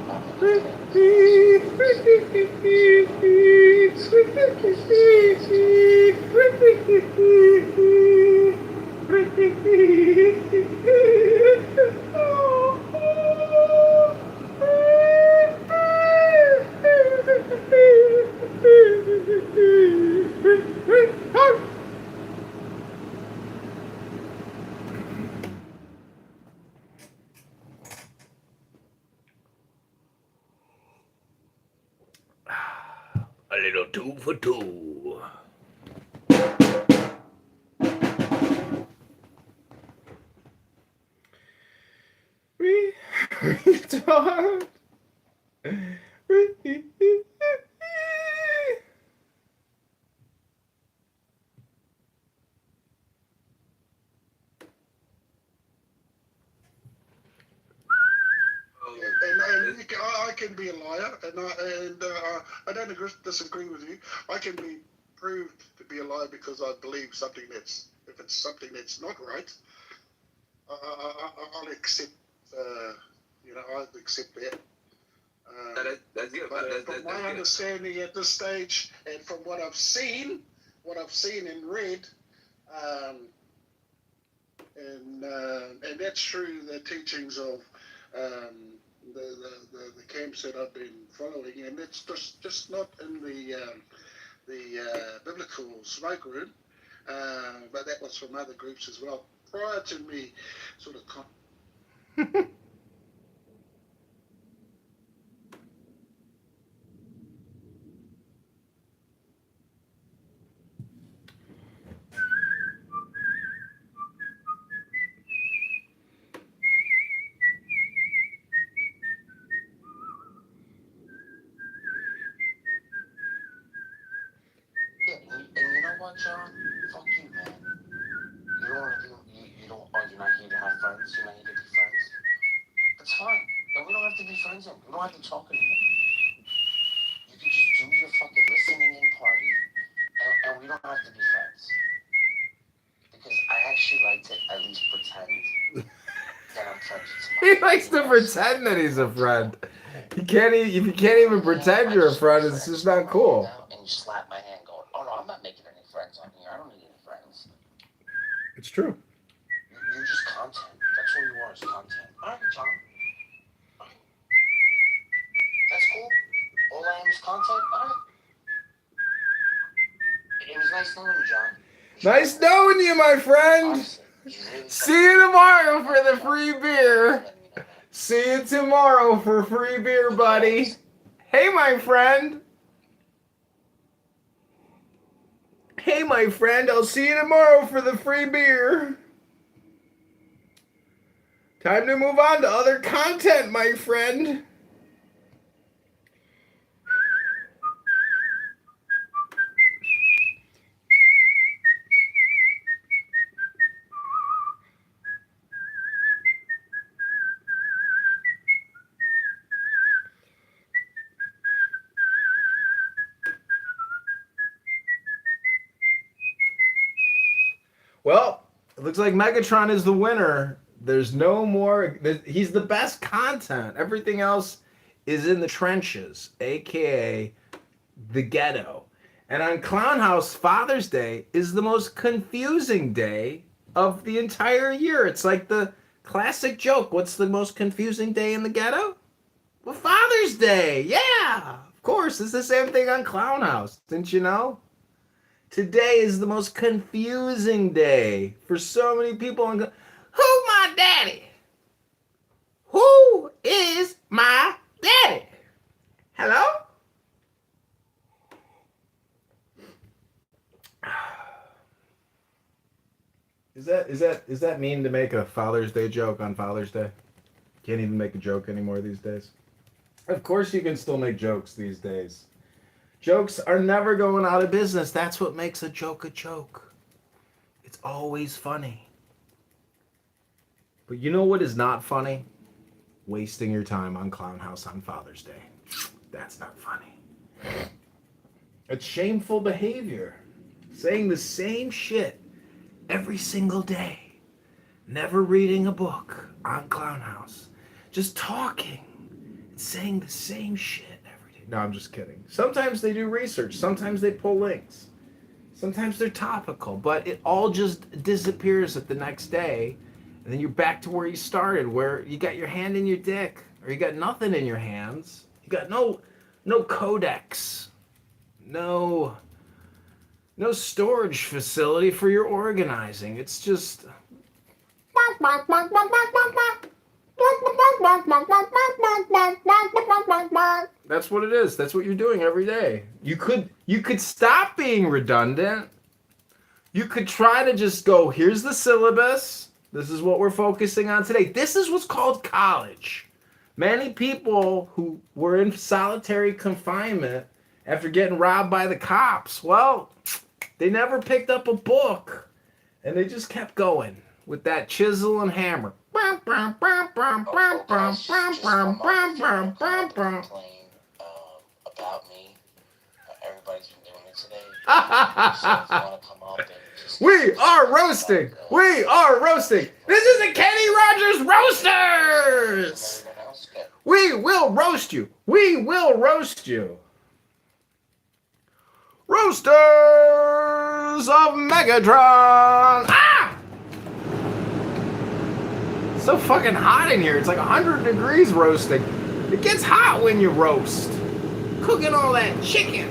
A little 2 for 2. Retard. And I can be a liar, and I don't disagree with you. I can be proved to be a liar because I believe something if it's something that's not right, I'll accept. I'll accept that. That's good. But from my understanding at this stage, and from what I've seen and read, and that's through the teachings of the camps that I've been following, and it's just not in the biblical smoke room, but that was from other groups as well. Prior to me, sort of. And you know what, John? Fuck you, man. You don't want to do. You don't. Oh, you're not here to have friends. You're not here to be friends. That's fine. And we don't have to be friends anymore. We don't have to talk anymore. You can just do your fucking listening in party, and we don't have to be friends. Because I actually like to at least pretend that I'm friends with somebody. He likes to pretend that he's a friend. If you can't even pretend you're a friend, it's just not cool. And you slap my hand going, oh no, I'm not making any friends on here. I don't need any friends. It's true. You're just content. That's all you are, is content. All right, John. All right. That's cool. All I am is content. All right. It was nice knowing you, John. Nice knowing you, my friend. Honestly, really See you tomorrow for the free beer. See you tomorrow for free beer, buddy. Hey, my friend. Hey, my friend. I'll see you tomorrow for the free beer. Time to move on to other content, my friend. Well, it looks like Megatron is the winner. There's no more. He's the best content. Everything else is in the trenches, aka the ghetto. And on Clown House, Father's Day is the most confusing day of the entire year. It's like the classic joke. What's the most confusing day in the ghetto? Well, Father's Day. Yeah, of course. It's the same thing on Clown House. Didn't you know? Today is the most confusing day for so many people. Who's my daddy? Who is my daddy? Hello? Is that mean to make a Father's Day joke on Father's Day? Can't even make a joke anymore these days. Of course you can still make jokes these days. Jokes are never going out of business. That's what makes a joke a joke. It's always funny. But you know what is not funny? Wasting your time on Clown House on Father's Day. That's not funny. It's shameful behavior. saying the same shit every single day, never reading a book on Clown House, just talking and saying the same shit every day. No, I'm just kidding. Sometimes they do research, sometimes they pull links, sometimes they're topical, but it all just disappears at the next day, and then you're back to where you started, where you got your hand in your dick, or you got nothing in your hands. You got no codex, no storage facility for your organizing. It's just that's what it is. That's what you're doing every day. You could stop being redundant. You could try to just go, here's the syllabus. This is what we're focusing on today. This is what's called college. Many people who were in solitary confinement after getting robbed by the cops, well, they never picked up a book, and they just kept going with that chisel and hammer. Just one more complain about me. Everybody's been doing it today. So if you want to come up and just We are roasting. We are roasting. This is the Kenny Rogers Roasters. We will roast you. We will roast you. Roasters of Megatron. Ah! It's so fucking hot in here. It's like 100 degrees roasting. It gets hot when you roast. Cooking all that chicken.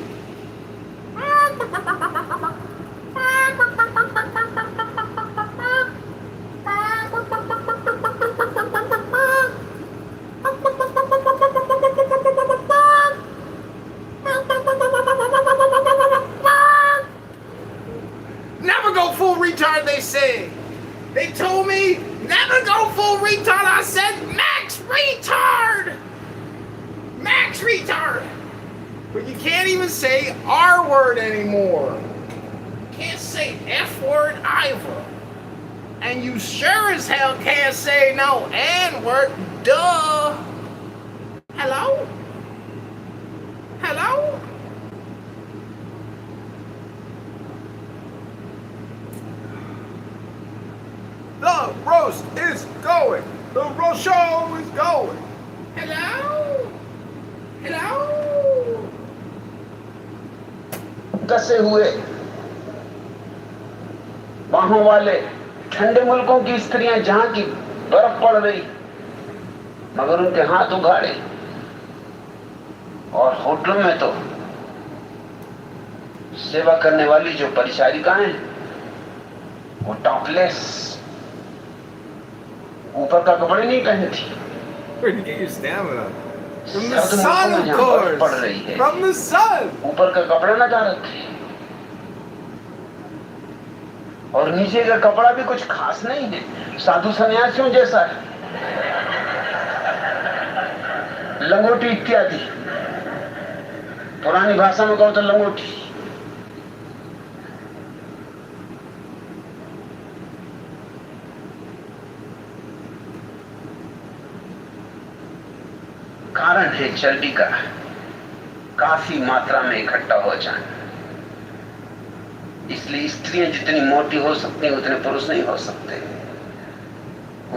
Never go full retard, they say. They told me, never go full retard. I said, max retard. Max retard. But you can't even say R word anymore. You can't say F word either. And you sure as hell can't say no N word. Duh. Hello? Hello? The roast is going. The roast show is going. Hello? Hello? कसे हुए बाहों वाले ठंडे मुल्कों की स्त्रियां जहां की बर्फ पड़ रही मगर उनके हाथ उघाड़े और होटलों में तो सेवा करने वाली जो परिचारिकाएं वो टॉपलेस ऊपर का कपड़े नहीं पहनती Where did you get your stamina? From the sun, of course. From the sun. ऊपर का कपड़ा ना जा रखे और नीचे का कपड़ा भी कुछ खास नहीं है साधु सन्यासियों जैसा है लंगोटी इत्यादि पुरानी भाषा में कहो तो लंगोटी कारण है चर्बी का काफी मात्रा में इकट्ठा हो जाना इसलिए स्त्रियां जितनी मोटी हो सकती हैं उतने पुरुष नहीं हो सकते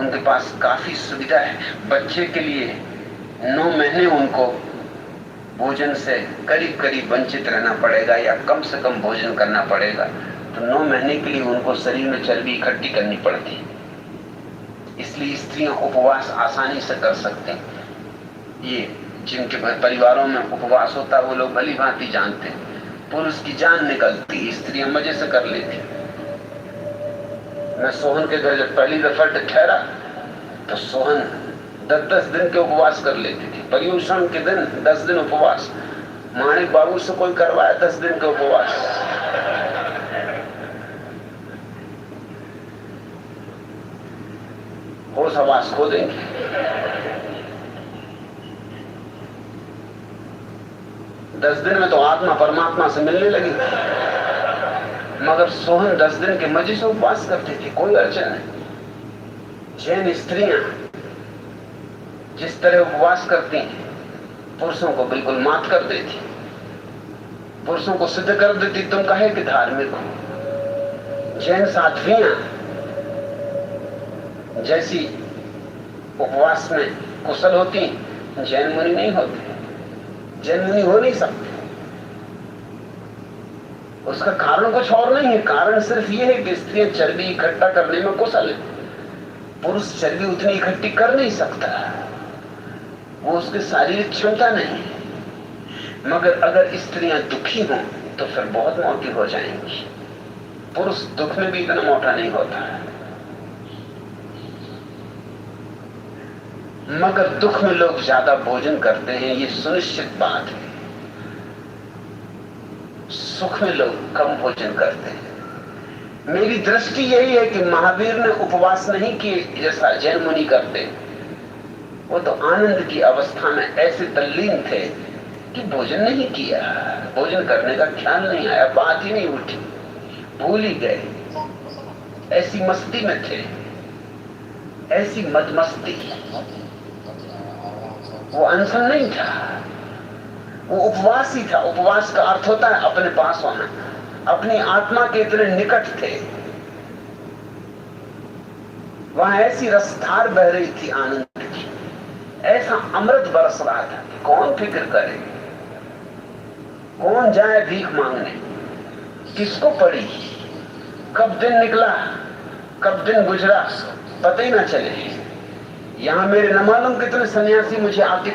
उनके पास काफी सुविधा है बच्चे के लिए 9 महीने उनको भोजन से करीब करीब वंचित रहना पड़ेगा या कम से कम भोजन करना पड़ेगा तो 9 महीने के लिए उनको शरीर में चर्बी इकट्ठी करनी पड़ती इसलिए स्त्रियां उपवास आसानी से कर सकते हैं ये जिनके परिवारों में उपवास होता है वो लोग भली भांति जानते हैं पुरुष की जान निकलती स्त्रियां मजे से कर लेती मैं सोहन के घर जब पहली दफा ठहरा तो सोहन 10-10 दिन के उपवास कर लेती थी पर्यूषण के दिन 10 दिन उपवास माणिक बाबू से कोई करवाया 10 दिन के उपवास होश हवास खो देंगे दस दिन में तो आत्मा परमात्मा से मिलने लगी मगर सोहन 10 दिन के मजे से उपवास करती थी कोई अड़चन नहीं जैन स्त्रियां जिस तरह उपवास करती हैं पुरुषों को बिल्कुल मात कर देती पुरुषों को सिद्ध कर देती तुम कहे कि धार्मिक हो। जैन साध्वियां जैसी उपवास में कुशल होती, जैन मुनि नहीं होते। जैन मुनि हो नहीं सकते। उसका कारण कुछ और नहीं है, कारण सिर्फ ये है कि स्त्रियां चर्बी इकट्ठा करने में कुशल है। पुरुष चर्बी उतनी इकट्ठी कर नहीं सकता, वो उसकी शारीरिक क्षमता नहीं है। मगर अगर स्त्रियां दुखी हों तो फिर बहुत मोटी हो जाएंगी। पुरुष दुख में भी इतना मोटा नहीं होता है, मगर दुख में लोग ज्यादा भोजन करते हैं, ये सुनिश्चित बात है। सुख में लोग कम भोजन करते हैं। मेरी दृष्टि यही है कि महावीर ने उपवास नहीं किए जैसा जैन मुनि करते। वो तो आनंद की अवस्था में ऐसे तल्लीन थे कि भोजन नहीं किया, भोजन करने का ख्याल नहीं आया, बात ही नहीं उठी, भूल ही गए। ऐसी मस्ती में थे, ऐसी मदमस्ती। वो अनशन नहीं था, वो उपवास ही था। उपवास का अर्थ होता है अपने पास होना, अपनी आत्मा के इतने निकट थे। वहां ऐसी रसधार बह रही थी आनंद की, ऐसा अमृत बरस रहा था कि कौन फिक्र करे, कौन जाए भीख मांगने, किसको पड़ी, कब दिन निकला, कब दिन गुजरा, पता ही ना चले। यहां मेरे न मालूम कितने सन्यासी मुझे आके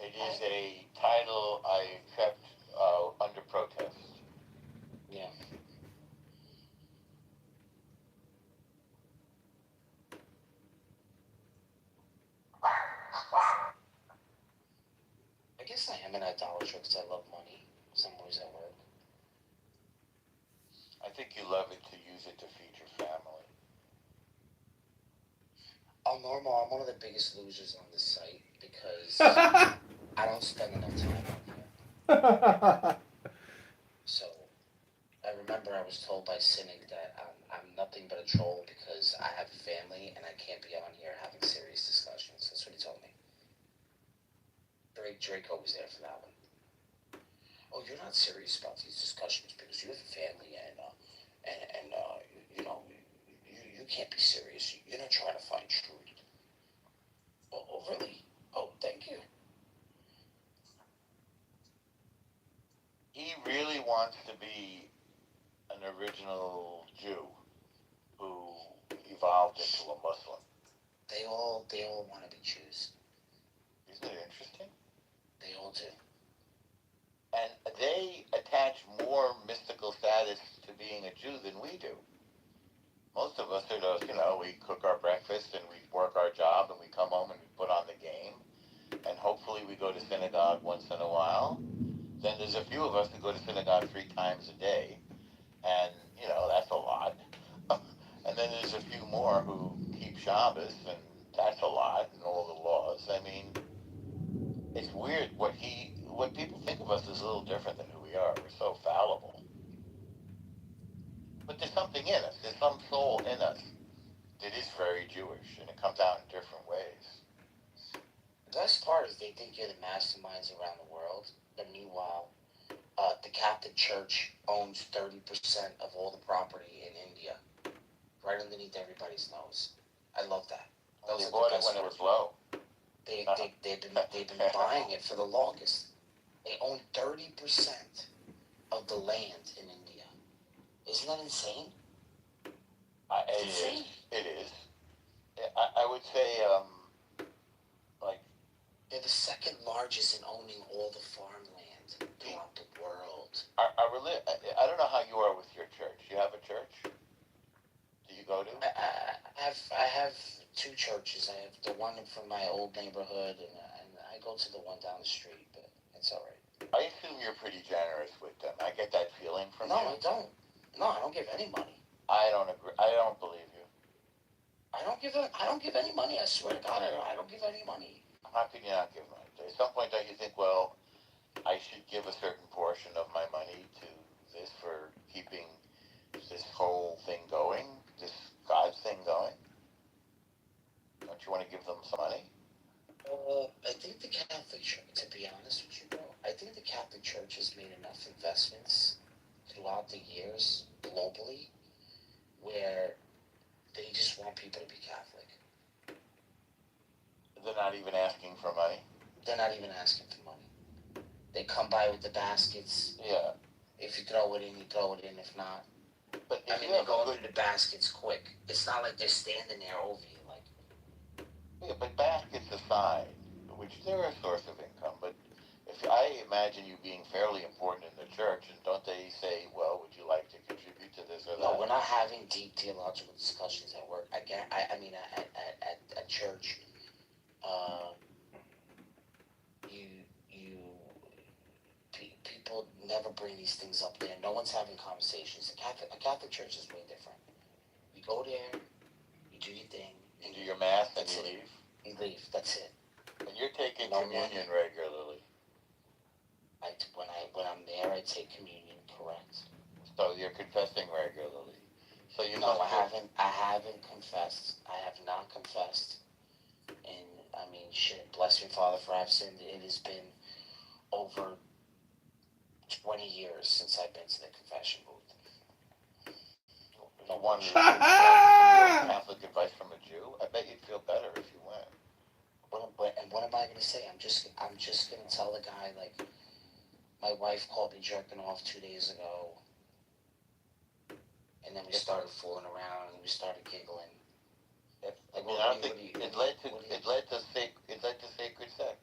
It is a title I accept under protest. Yeah. I guess I am an idolater because I love money. Some ways at work. I think you love it to use it to feed your family. Oh, normal. I'm one of the biggest losers on this site because I don't spend enough time on here. So, I remember I was told by Cynic that I'm nothing but a troll because I have a family and I can't be on here having serious discussions. That's what he told me. Draco was there for that one. Oh, you're not serious about these discussions because you have a family and you know, you can't be serious. You're not trying to find truth. Oh, really? Oh, thank you. He really wants to be an original Jew who evolved into a Muslim. They all want to be Jews. Isn't it interesting? They all do. And they attach more mystical status to being a Jew than we do. Most of us are those, we cook our breakfast and we work our job and we come home and we put on the game. And hopefully we go to synagogue once in a while. Then there's a few of us who go to synagogue 3 times a day. And, that's a lot. And then there's a few more who keep Shabbos, and that's a lot, and all the laws. I mean, it's weird. What people think of us is a little different than who we are. We're so fallible. But there's something in us. There's some soul in us that is very Jewish, and it comes out in different ways. The best part is they think you're the masterminds around the world, but meanwhile, the Catholic Church owns 30% of all the property in India, right underneath everybody's nose. I love that. They bought it when it was low. They've been buying it for the longest. They own 30% of the land in India. Isn't that insane? It is. I would say, they're the second largest in owning all the farmland throughout the world. I don't know how you are with your church. You have a church? Do you go to? I have 2 churches. I have the one from my old neighborhood, and I go to the one down the street, but it's all right. I assume you're pretty generous with them. I get that feeling from you. No, I don't. No, I don't give any money. I don't agree. I don't believe you. I don't give any money. I swear to God, I don't give any money. How can you not give money? At some point, don't you think, well, I should give a certain portion of my money to this for keeping this whole thing going, this God thing going? Don't you want to give them some money? I think the be honest with you, bro. I think the Catholic Church has made enough investments throughout the years globally where they just want people to be Catholic. They're not even asking for money. They're not even asking for money. They come by with the baskets. Yeah. If you throw it in, you throw it in. If not, but I mean, they go through the baskets quick. It's not like they're standing there over you, like. Yeah, but baskets aside, which they're a source of income, but if I imagine you being fairly important in the church, and don't they say, well, would you like to contribute to this or that? No, we're not having deep theological discussions at work. I mean, at church, people never bring these things up there. No one's having conversations. A Catholic church is way different. You go there, you do your thing, and do your mass, and you leave. You leave. That's it. And you're taking communion regularly. When I'm there, I take communion. Correct. So you're confessing regularly. So you no, I haven't confessed. I have not confessed. And I mean, shit. Bless me, Father, for I've sinned. It has been over 20 years since I've been to the confession booth. No wonder you Catholic advice from a Jew. I bet you'd feel better if you went. And what am I gonna say? I'm just gonna tell the guy, like, my wife called me jerking off 2 days ago, and then we started fooling around and we started giggling. I don't think it led to sacred sex.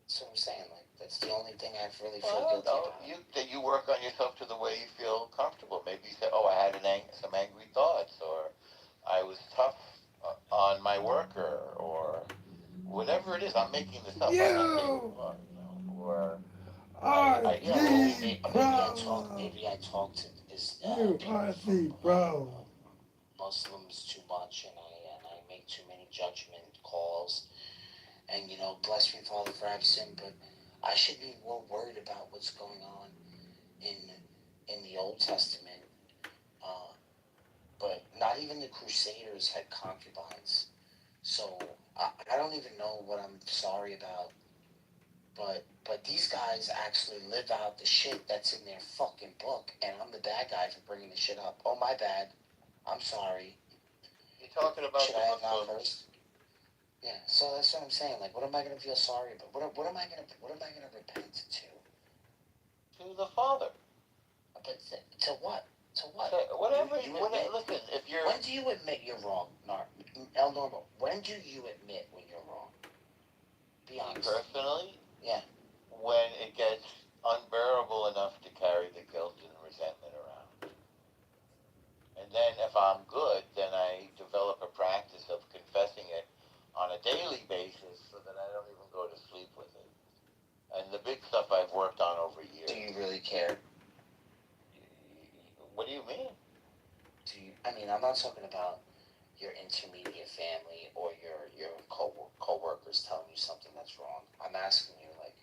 That's what I'm saying. Like, that's the only thing I really feel guilty about. You work on yourself to the way you feel comfortable. Maybe you say, "Oh, I had some angry thoughts," or "I was tough on my worker," or whatever it is. I'm making this up. Maybe I talk to people from Muslims too much, and I make too many judgment calls. And bless me, Father, for I've sinned, but I should be more worried about what's going on in the Old Testament. But not even the Crusaders had concubines, so I don't even know what I'm sorry about. But these guys actually live out the shit that's in their fucking book, and I'm the bad guy for bringing the shit up. Oh, my bad. I'm sorry. You're talking about should I have not first? Yeah, so that's what I'm saying. Like, what am I gonna feel sorry about? What am I gonna repent to? To the Father. But to what? To what? Listen, if you're. When do you admit you're wrong, El Normo? When do you admit when you're wrong? Be honest. Personally? Yeah. When it gets unbearable enough to carry the guilt and resentment around. And then if I'm good, then I develop a practice of confessing it on a daily basis so that I don't even go to sleep with it. And the big stuff I've worked on over years. Do you really care? What do you mean? I mean, I'm not talking about your intermediate family or your co-workers telling you something that's wrong. I'm asking you, like,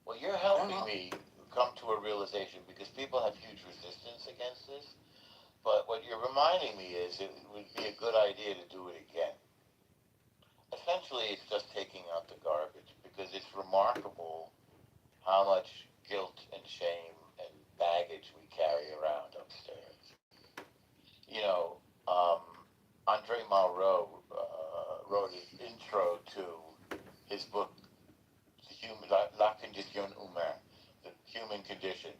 Well, you're helping me come to a realization because people have huge resistance against this. But what you're reminding me is it would be a good idea to do it again. Essentially, it's just taking out the garbage because it's remarkable how much guilt and shame and baggage we carry around upstairs. Andre Malraux wrote an intro to his book, La Condition Humaine, the human condition.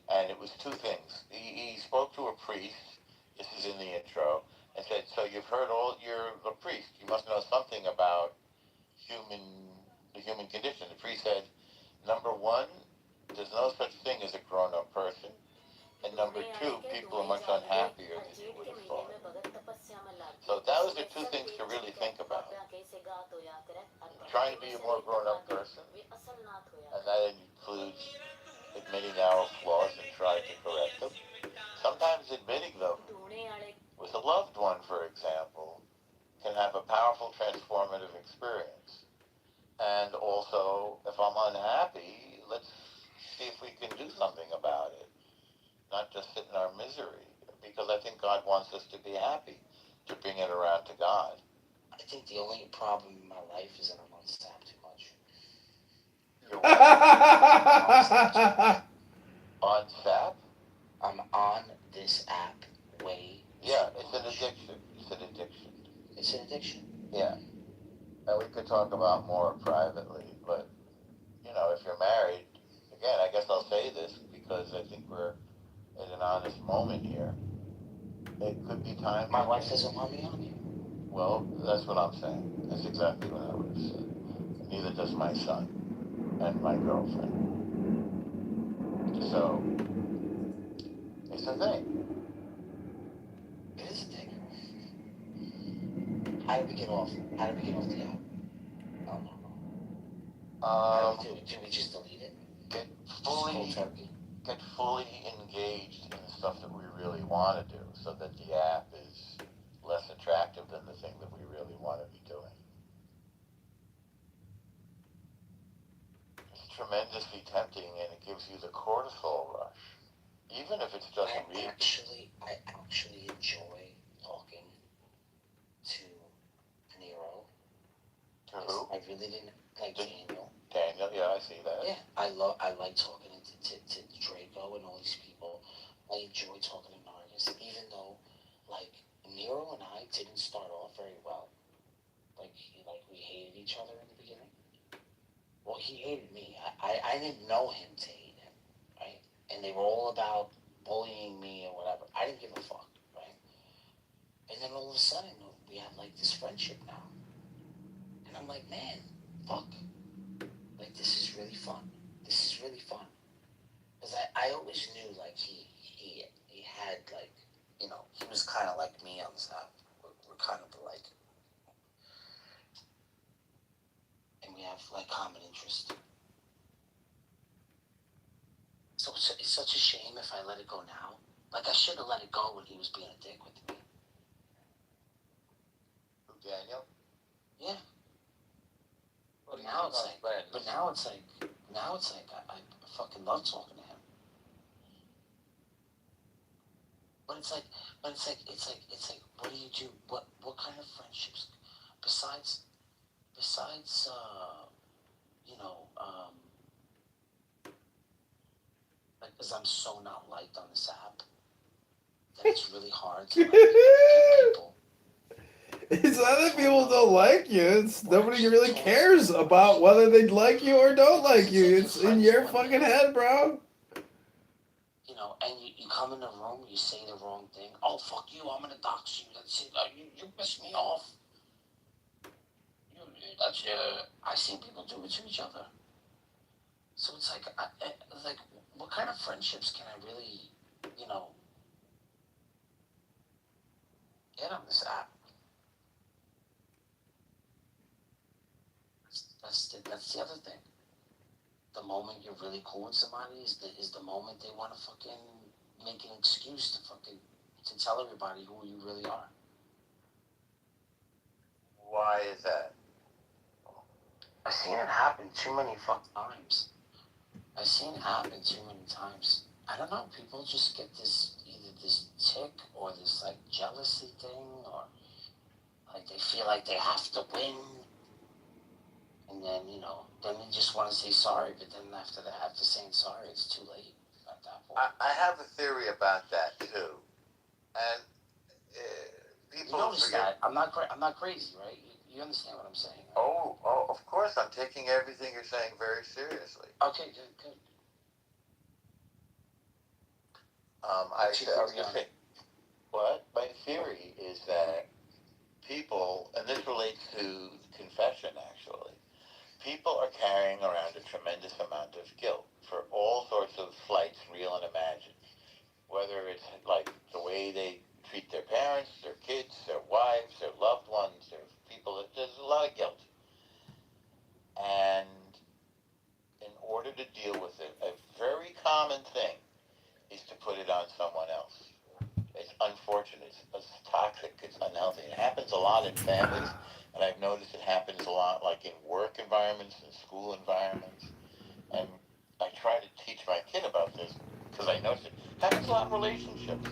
And it was two things. He spoke to a priest, this is in the intro, and said, so you're a priest, you must know something about the human condition. The priest said, number one, there's no such thing as a grown-up person. And number two, people are much unhappier than you would have thought. So those are two things to really think about. Trying to be a more grown-up person, and that includes admitting our flaws and trying to correct them. Sometimes admitting them with a loved one, for example, can have a powerful transformative experience. And also, if I'm unhappy, let's see if we can do something about it. Not just sit in our misery, because I think God wants us to be happy. to bring it around to God. I think the only problem in my life is that I'm on Snap too much. On Snap? I'm on this app way. Yeah, it's an addiction. It's an addiction. It's an addiction. Yeah. And we could talk about more privately, but, you know, if you're married, again, I guess I'll say this because I think we're at an honest moment here. It could be time. My wife doesn't want me on here. Well, that's what I'm saying. That's exactly what I would have said. Neither does my son and my girlfriend. So, it's a thing. It is a thing. How do we get off? How do we get off the app? Oh, no. Do we just delete it? Get fully engaged in the stuff that we really want to do, so that the app is less attractive than the thing that we really want to be doing. It's tremendously tempting, and it gives you the cortisol rush, even if it's just reading. I actually enjoy talking to Nero. To who? I really didn't like Daniel. Daniel, yeah, I see that. Yeah, I like talking to Draco and all these people. I enjoy talking to Nargis, even though, like, Nero and I didn't start off very well. Like we hated each other in the beginning. Well, he hated me. I didn't know him to hate him, right? And they were all about bullying me or whatever. I didn't give a fuck, right? And then all of a sudden, we have, like, this friendship now. And I'm like, man, fuck. Like, this is really fun. This is really fun. Because I always knew, like, he had, like, you know, he was kind of like me on this app. We're kind of like, and we have, like, common interest. So it's such a shame if I let it go now. Like, I should have let it go when he was being a dick with me. Who, Daniel? Yeah. Well, Now it's like, I fucking love talking to him. But it's like, what do you do? What kind of friendships, besides, you know, like, because I'm so not liked on this app, that it's really hard to, like, get people. It's not that people don't like you. It's nobody really cares about whether they like you or don't like you. It's in your fucking head, bro. You know, and you come in the room, you say the wrong thing. Oh, fuck you, I'm gonna dox you. That's it. You piss me off. I've seen people do it to each other. So it's like, what kind of friendships can I really, you know, get on this app? That's the other thing. The moment you're really cool with somebody is the moment they want to fucking make an excuse to tell everybody who you really are. Why is that? I've seen it happen too many times. I've seen it happen too many times. I don't know, people just get either this tick or this, like, jealousy thing, or, like, they feel like they have to win. And then, you know, then they just want to say sorry, but then after saying sorry, it's too late at that point. I have a theory about that too, and people. You notice that I'm not crazy, right? You understand what I'm saying? Right? Oh, of course, I'm taking everything you're saying very seriously. Okay, good. I was gonna say, what? My theory is that people, and this relates to confession actually. People are carrying around a tremendous amount of guilt for all sorts of flights, real and imagined. Whether it's like the way they treat their parents, their kids, their wives, their loved ones, their people, there's a lot of guilt. And in order to deal with it, a very common thing is to put it on someone else. It's unfortunate, it's toxic, it's unhealthy. It happens a lot in families. And I've noticed it happens a lot, like in work environments and school environments. And I try to teach my kid about this because I notice it happens a lot in relationships.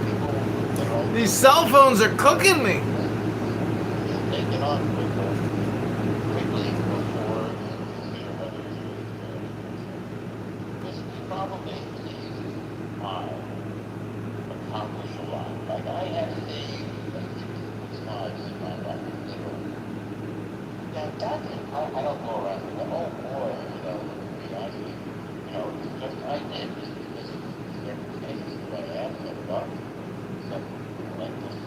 People that are all These cell phones are cooking me. You'll take it on quickly before you consider whether you this is probably the easiest time to accomplish a lot. Like I have saved times in my life. Now that I don't go around and go, oh boy, look at me, I did. It's just I did just because of circumstances who I am, some luck, some relentless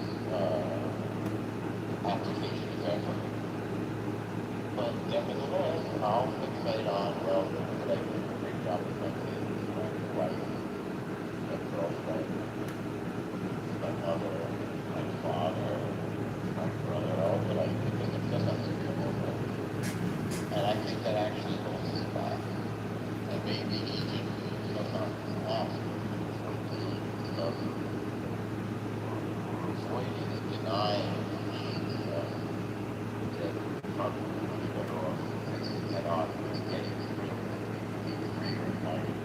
application of effort. But nevertheless, I'll fixate on, well, did I do a great job with my kids, my wife, my girlfriend, my mother, my father, my brother, all that I think of it does not and I think that actually holds us back. And maybe even sometimes last for the avoiding and denying that probably much better off fixing head on with getting through being freer and lighter.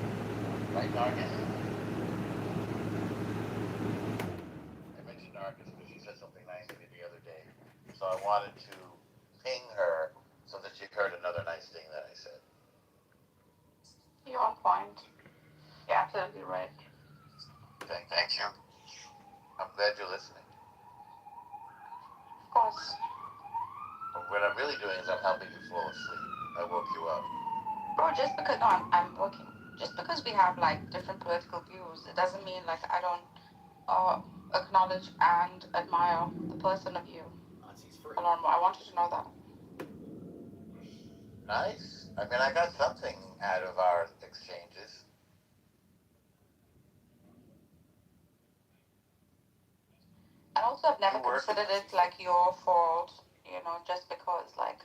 Right, Nargis? I mentioned Nargis because she said something nice to me the other day. So I wanted to ping her so that she heard another nice thing that I said. You're on point. You're absolutely right. Thank you. I'm glad you're listening. Of course. But what I'm really doing is I'm helping you fall asleep. I woke you up. Bro, just because, no, I'm working. Just because we have like different political views, it doesn't mean like I don't acknowledge and admire the person of you. Alormo, I want you to know that. Nice. I mean, I got something out of our exchanges. And also, I've never considered it like your fault, just because like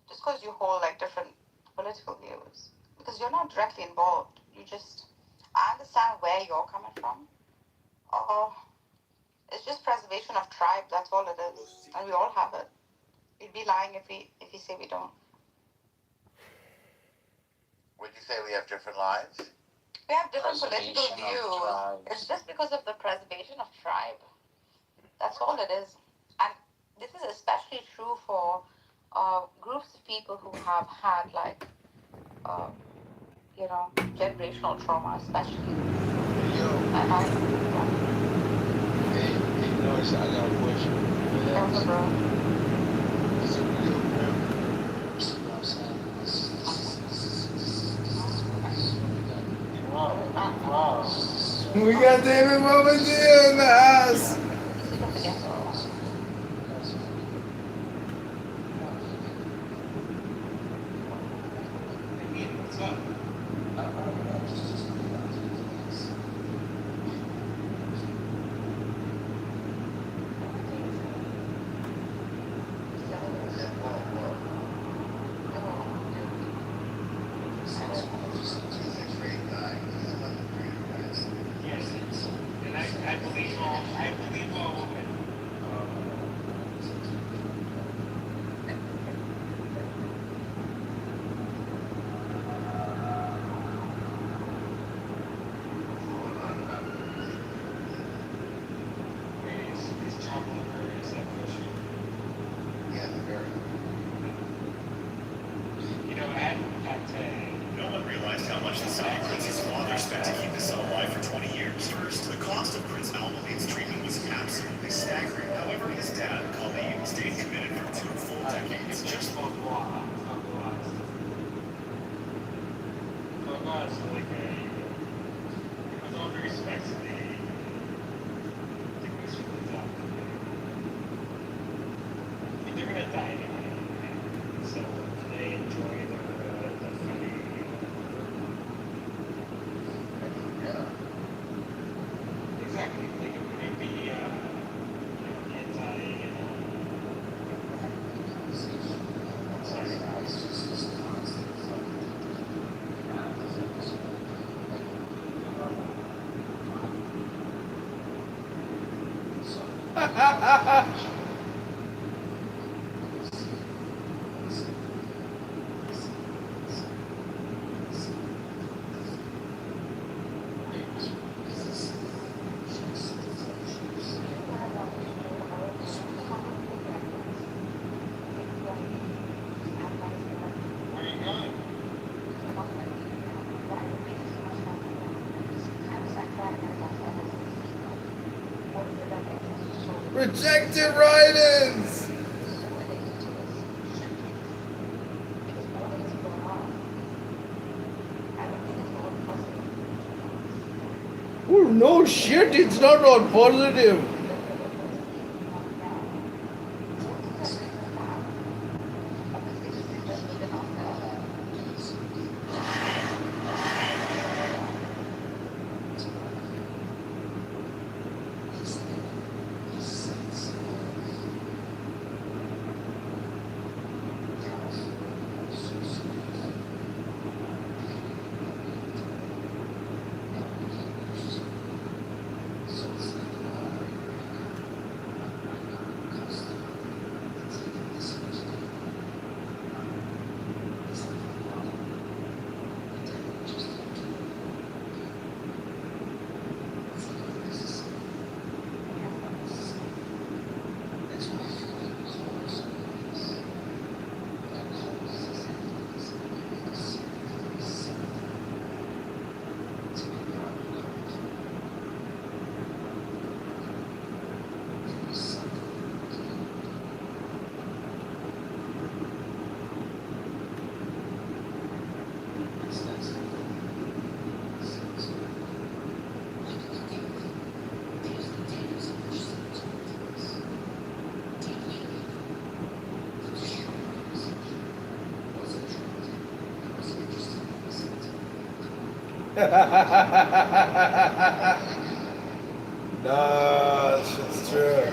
just because you hold like different political views, because you're not directly involved. I understand where you're coming from. It's just preservation of tribe. That's all it is, and we all have it. We'd be lying if we say we don't. Would you say we have different lives? We have different political views. It's just because of the preservation of tribe. That's all it is. And this is especially true for groups of people who have had like, generational trauma, especially. Hey, Norris, I got a question. What's bro? Is it real grim? We got David Momadia in the house. No one realized how much the son of Prince's father spent to keep his son alive for 20 years. First, the cost of Prince Al-Mahdi's treatment was absolutely staggering. However, his dad, Khalid, stayed committed for 2 full decades. Just with all due respect to the they're gonna die anyway. So they enjoy the funny. Yeah. Exactly. Like it would be anti. Sorry. Rejected write-ins. Because all things going on. I don't think it's all positive. Oh no shit! It's not all positive. Most of it is bad. Obviously, this is just within ourselves. Nah, that shit's true.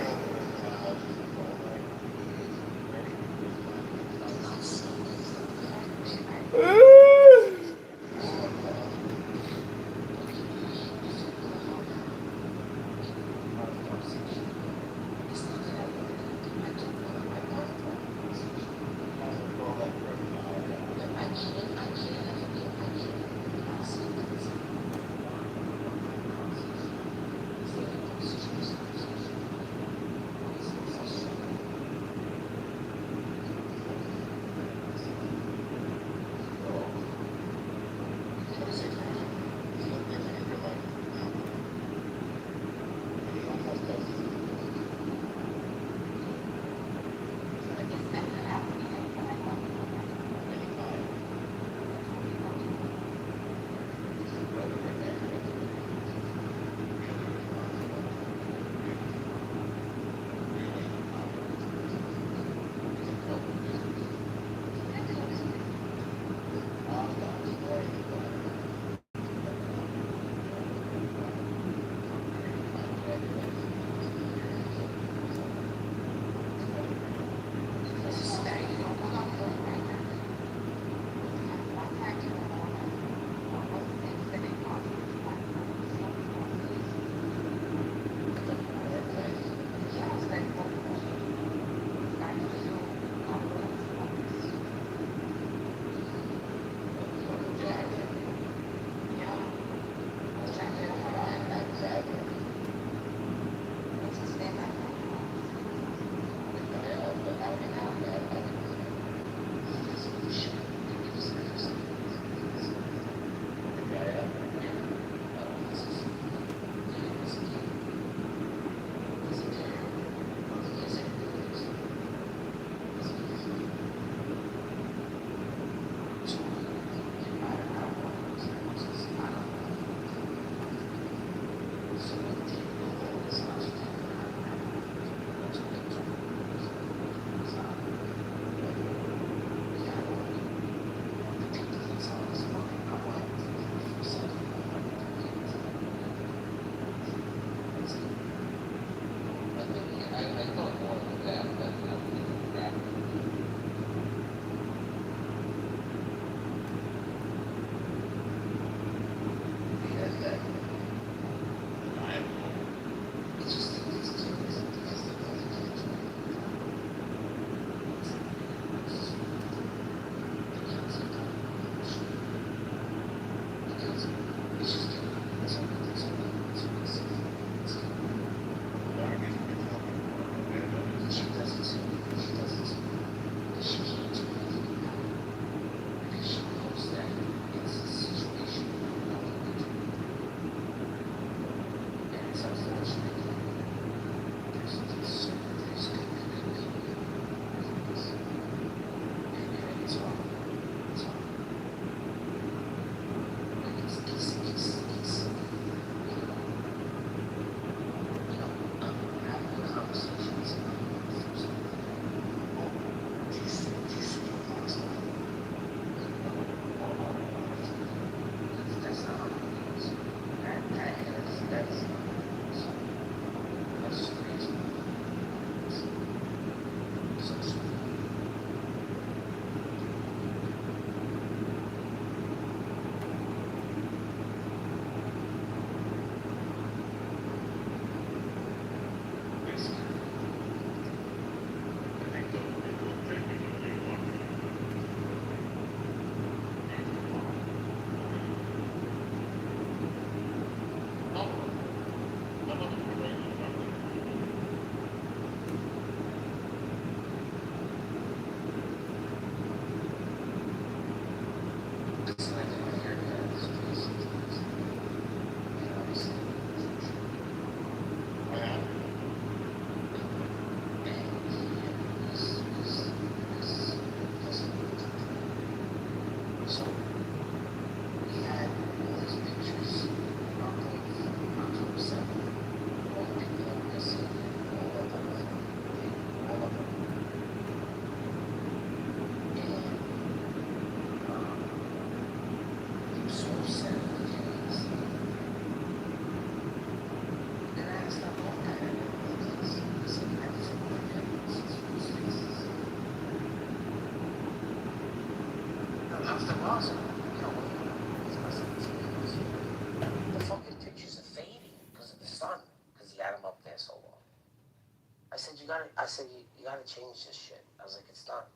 I said, you gotta change this shit. I was like, it's not.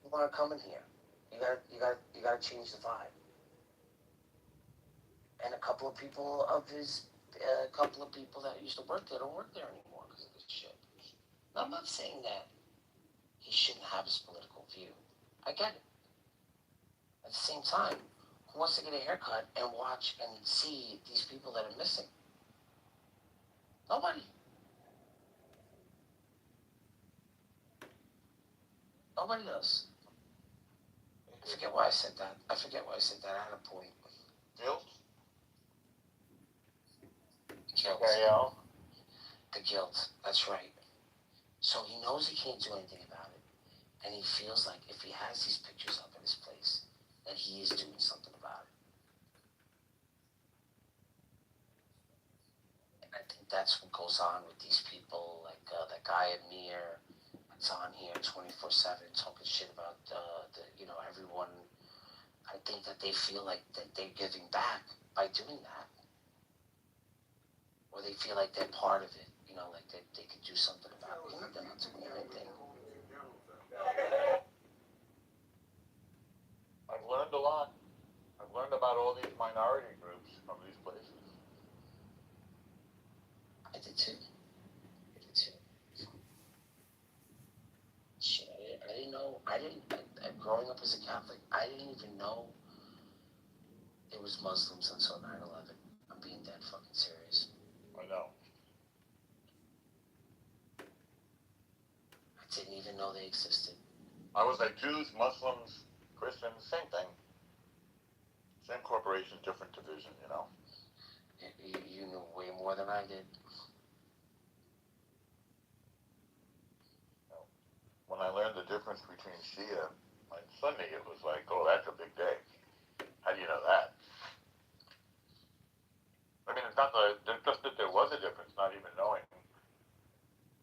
People aren't coming here. You gotta change the vibe. And a couple of people that used to work there don't work there anymore because of this shit. Now, I'm not saying that he shouldn't have his political view. I get it. At the same time, who wants to get a haircut and watch and see these people that are missing? Nobody. Nobody does. I forget why I said that. I had a point. Guilt? Guilt. Ariel? The guilt. That's right. So he knows he can't do anything about it. And he feels like if he has these pictures up in his place, that he is doing something about it. And I think that's what goes on with these people, like that guy Amir, that's on here 24/7 talking shit about everyone. I think that they feel like that they're giving back by doing that, or they feel like they're part of it. Like they could do something about it. They're not doing anything. I've learned a lot. I've learned about all these minority groups from these places. I did too. Shit, I didn't know. Growing up as a Catholic, I didn't even know it was Muslims until 9/11. I'm being dead fucking serious. I know. I didn't even know they existed. I was like Jews, Muslims, Christians, same thing. Same corporation, different division, You knew way more than I did. When I learned the difference between Shia and Sunni, it was like, oh, that's a big day. How do you know that? I mean, it's not just that there was a difference, not even knowing,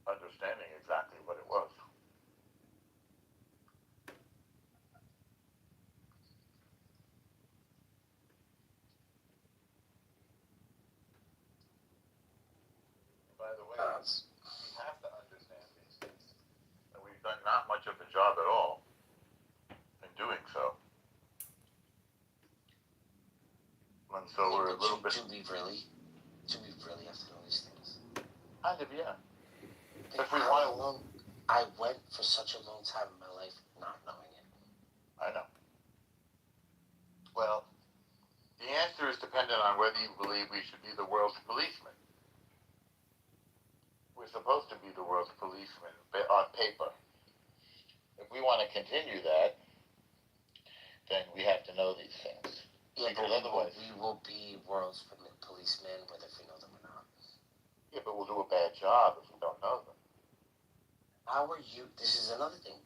understanding exactly what it was. By the way, we have to understand these things. And we've done not much of a job at all in doing so. And so we're a little bit... Do we really have to know these things? Kind of, yeah. If we want I went for such a long time in my life not knowing it. I know. Well, the answer is dependent on whether you believe we should be the world's policemen. We're supposed to be the world's policemen on paper. If we want to continue that, then we have to know these things. Yeah, because but otherwise... we will be world's policemen whether we know them or not. Yeah, but we'll do a bad job if we don't know them. How are you? This is another thing.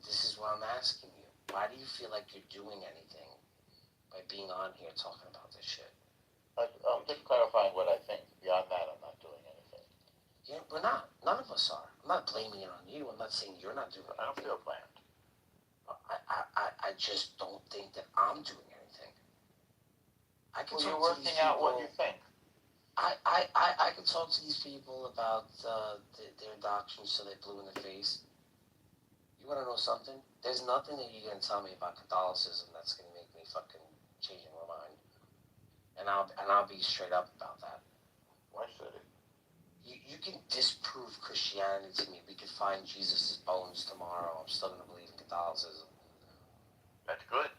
This is what I'm asking you. Why do you feel like you're doing anything by being on here talking about this shit? I'm just clarifying what I think. Beyond that, I'm not doing anything. Yeah, we're not. None of us are. I'm not blaming it on you. I'm not saying you're not doing anything. I don't feel blamed. I just don't think that I'm doing anything. You're working out what you think. I can talk to these people about their doctrine so they blew in the face. You want to know something? There's nothing that you're going to tell me about Catholicism that's going to make me fucking change my mind. And I'll be straight up about that. Why should it? You can disprove Christianity to me. We could find Jesus' bones tomorrow. I'm still going to believe in Catholicism. That's good.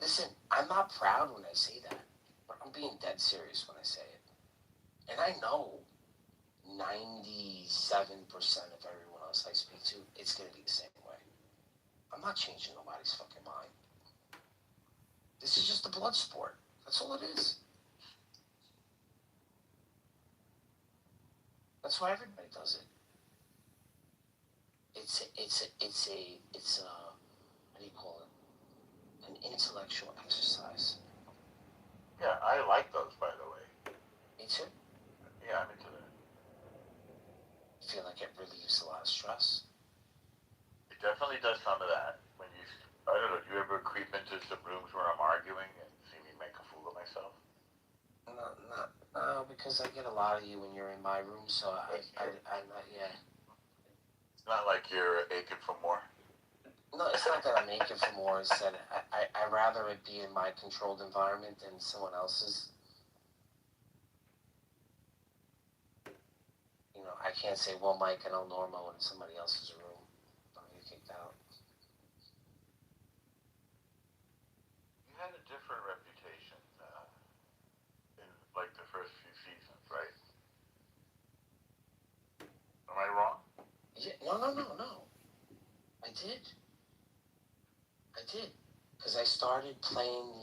Listen, I'm not proud when I say that, but I'm being dead serious when I say it. And I know 97% of everyone else I speak to, it's going to be the same way. I'm not changing nobody's fucking mind. This is just a blood sport. That's all it is. That's why everybody does it. It's a what do you call it? An intellectual exercise. Yeah, I like those, by the way. Me too. Yeah, I'm into that. I feel like it relieves a lot of stress. It definitely does some of that. I don't know, do you ever creep into some rooms where I'm arguing and see me make a fool of myself? No, because I get a lot of you when you're in my room, so I'm not, yeah. It's not like you're aching for more. No, it's not that I'm aching for more. It's that I rather it be in my controlled environment than someone else's. You know, I can't say, well, Mike, I know Norma in somebody else's room. I'm gonna get kicked out. You had a different reputation in like the first few seasons, right? Am I wrong? Yeah, no. I did. Because I started playing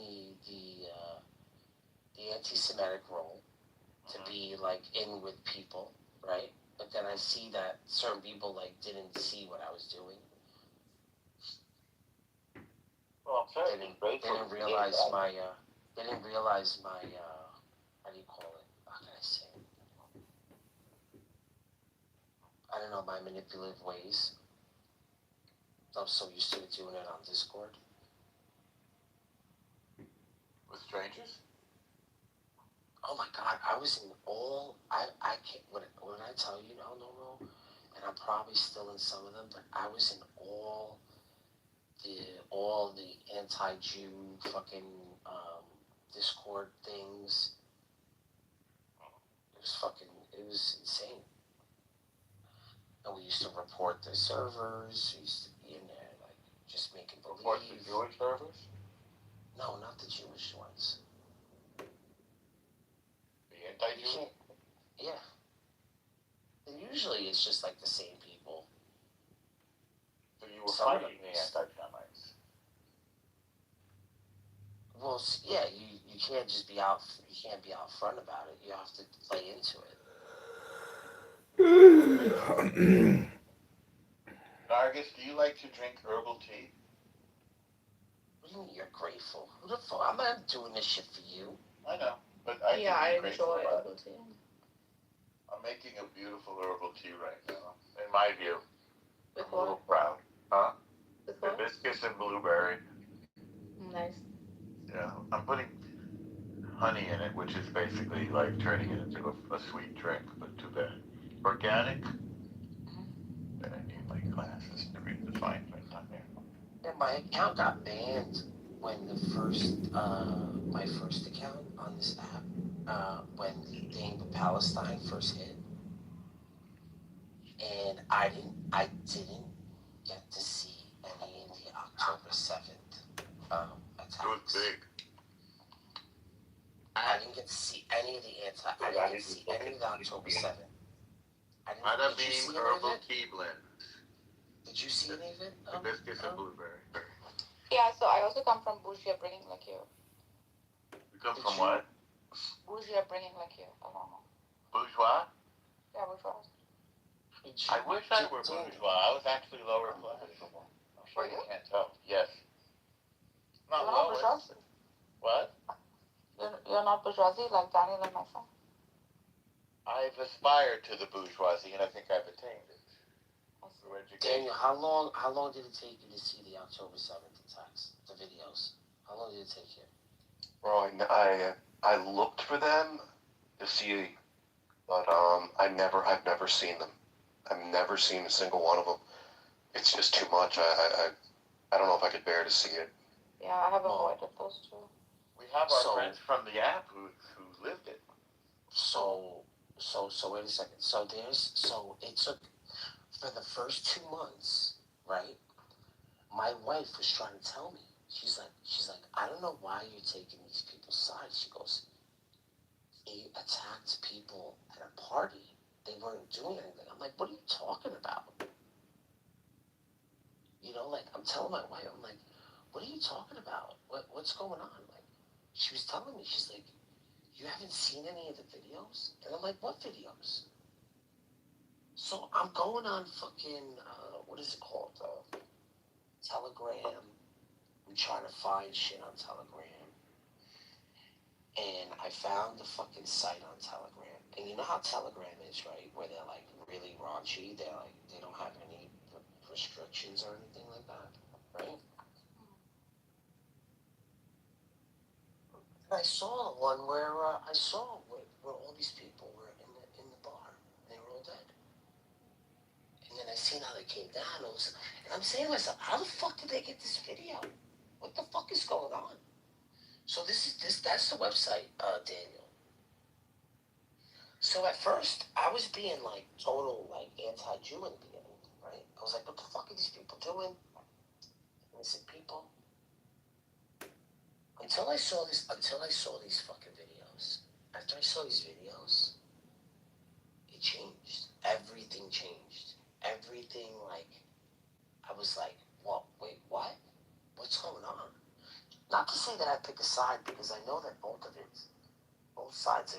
the anti-Semitic role to be like in with people, right? But then I see that certain people like didn't see what I was doing. Well, I'm sorry. They didn't realize my how do you call it? How can I say it? I don't know, my manipulative ways. I'm so used to it doing it on Discord. With strangers? Oh my God, I was in all, I can't, when I tell you now, no, and I'm probably still in some of them, but I was in all the anti-Jew fucking Discord things. It was insane. And we used to report the servers, we used to be in there, like, just making believe. Report the Jewish servers? No, not the Jewish ones. The anti-Jewish? Yeah. And usually it's just like the same people. So you were fighting the anti-Semites? Well, yeah, you can't just be out, you can't be out front about it. You have to play into it. Nargis, do you like to drink herbal tea? What do you mean you're grateful? Who the fuck? I'm not doing this shit for you. I know, but I enjoy herbal tea. I'm making a beautiful herbal tea right now, in my view. With I'm a little proud. Huh? With what? Hibiscus and blueberry. Nice. Yeah, I'm putting honey in it, which is basically like turning it into a sweet drink, but too bad. Organic. And I need my glasses to read the fine print on there. Yeah, my account got banned when my first account on this app, when the thing with Palestine first hit. And I didn't get to see any of the October 7th attacks. It was big. I didn't get to see any of the I didn't get to see any of the October 7th. Bada bing herbal tea blend. Did you see any of it? Hibiscus and blueberry. Yeah, so I also come from bougie upbringing like you. You come from what? Bougie upbringing like you. Bourgeois? Yeah, bourgeois. I wish I were bourgeois. I was actually lower class. I'm sure you can't tell. Yes. Not You're not lowest. bourgeoisie. What? You're not bourgeoisie like Daniel and myself. I've aspired to the bourgeoisie, and I think I've attained it. Through education. Daniel, how long did it take you to see the October 7th attacks, the videos? How long did it take you? Bro, I looked for them to see, but I've never seen them. I've never seen a single one of them. It's just too much. I don't know if I could bear to see it. Yeah, I have avoided those two. We have our friends from the app who lived it. So wait a second. So it took, for the first 2 months, right? My wife was trying to tell me. She's like, I don't know why you're taking these people's sides. She goes, he attacked people at a party. They weren't doing anything. I'm like, what are you talking about? You know, like, I'm telling my wife, I'm like, what are you talking about? What's going on? Like, she was telling me, she's like, you haven't seen any of the videos? And I'm like, what videos? So I'm going on fucking, what is it called? Telegram. I'm trying to find shit on Telegram. And I found the fucking site on Telegram. And you know how Telegram is, right? Where they're like really raunchy. They're like, they don't have any restrictions or anything like that, right? I saw one where where all these people were in the bar. And they were all dead. And then I seen how they came down. And I'm saying to myself, how the fuck did they get this video? What the fuck is going on? So that's the website, Daniel. So at first, I was being like total like anti-Jew in the beginning, right? I was like, what the fuck are these people doing? Innocent people. Until I saw these fucking videos. After I saw these videos, it changed. Everything changed. Everything, like, I was like, what? Wait, what? What's going on? Not to say that I pick a side, because I know that both sides,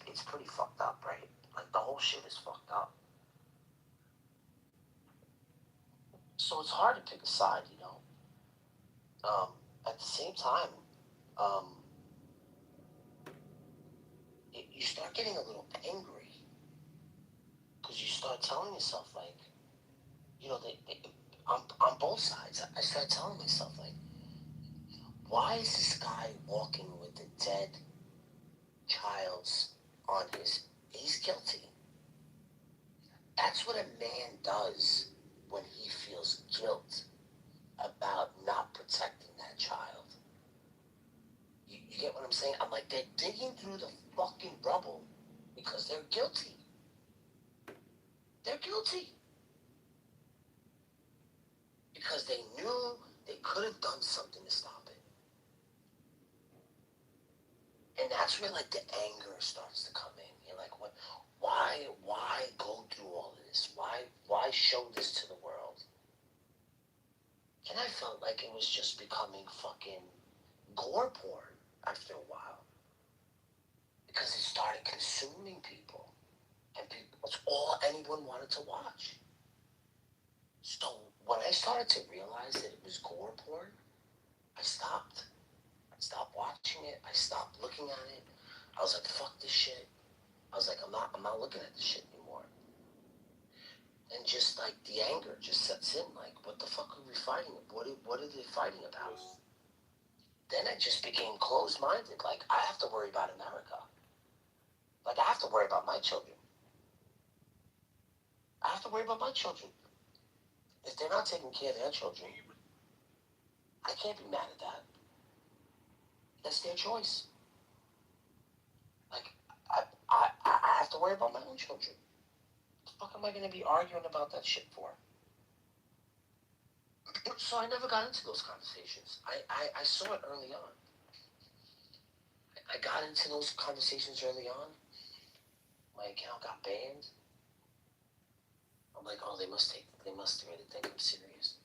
it's pretty fucked up, right? Like, the whole shit is fucked up. So it's hard to pick a side, you know? At the same time, um, you start getting a little angry, because you start telling yourself, like, you know, on both sides, I start telling myself, like, why is this guy walking with a dead child's on he's guilty. That's what a man does when he feels guilt about not protecting that child. You get what I'm saying? I'm like, they're digging through the fucking rubble because they're guilty. They're guilty. Because they knew they could have done something to stop it. And that's where, like, the anger starts to come in. You're like, what? Why go through all of this? Why show this to the world? And I felt like it was just becoming fucking gore porn after a while. Because it started consuming people. And that's all anyone wanted to watch. So when I started to realize that it was gore porn, I stopped. I stopped watching it. I stopped looking at it. I was like, fuck this shit. I was like, I'm not looking at this shit anymore. And just like the anger just sets in, like, what the fuck are we fighting? What are they fighting about? Then I just became closed-minded. Like, I have to worry about America. Like, I have to worry about my children. I have to worry about my children. If they're not taking care of their children, I can't be mad at that. That's their choice. Like, I have to worry about my own children. What the fuck am I going to be arguing about that shit for? So I never got into those conversations. I saw it early on. I got into those conversations early on. My account got banned. I'm like, oh, they must really think I'm serious.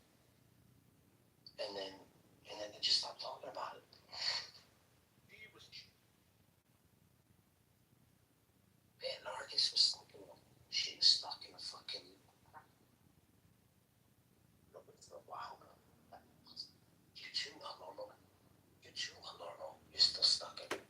And then they just stopped talking about it. Man, Nargis was, she was stuck in a fucking, for a while. You too are normal. You too are normal. You're still stuck in it.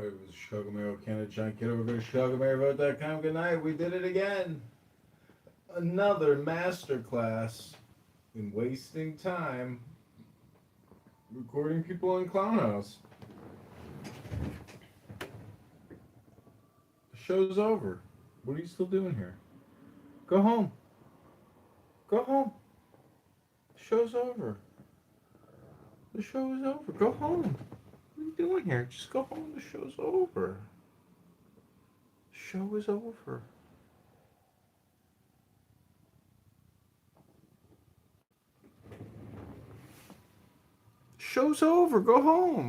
It was Chicago Mayor candidate John Kitover. Go to ChicagoMayorVote.com. Good night. We did it again. Another masterclass in wasting time recording people in Clown House. The show's over. What are you still doing here? Go home. Go home. The show's over. The show is over. Go home. What are you doing here? Just go home. The show's over. The show is over. Show's over. Go home.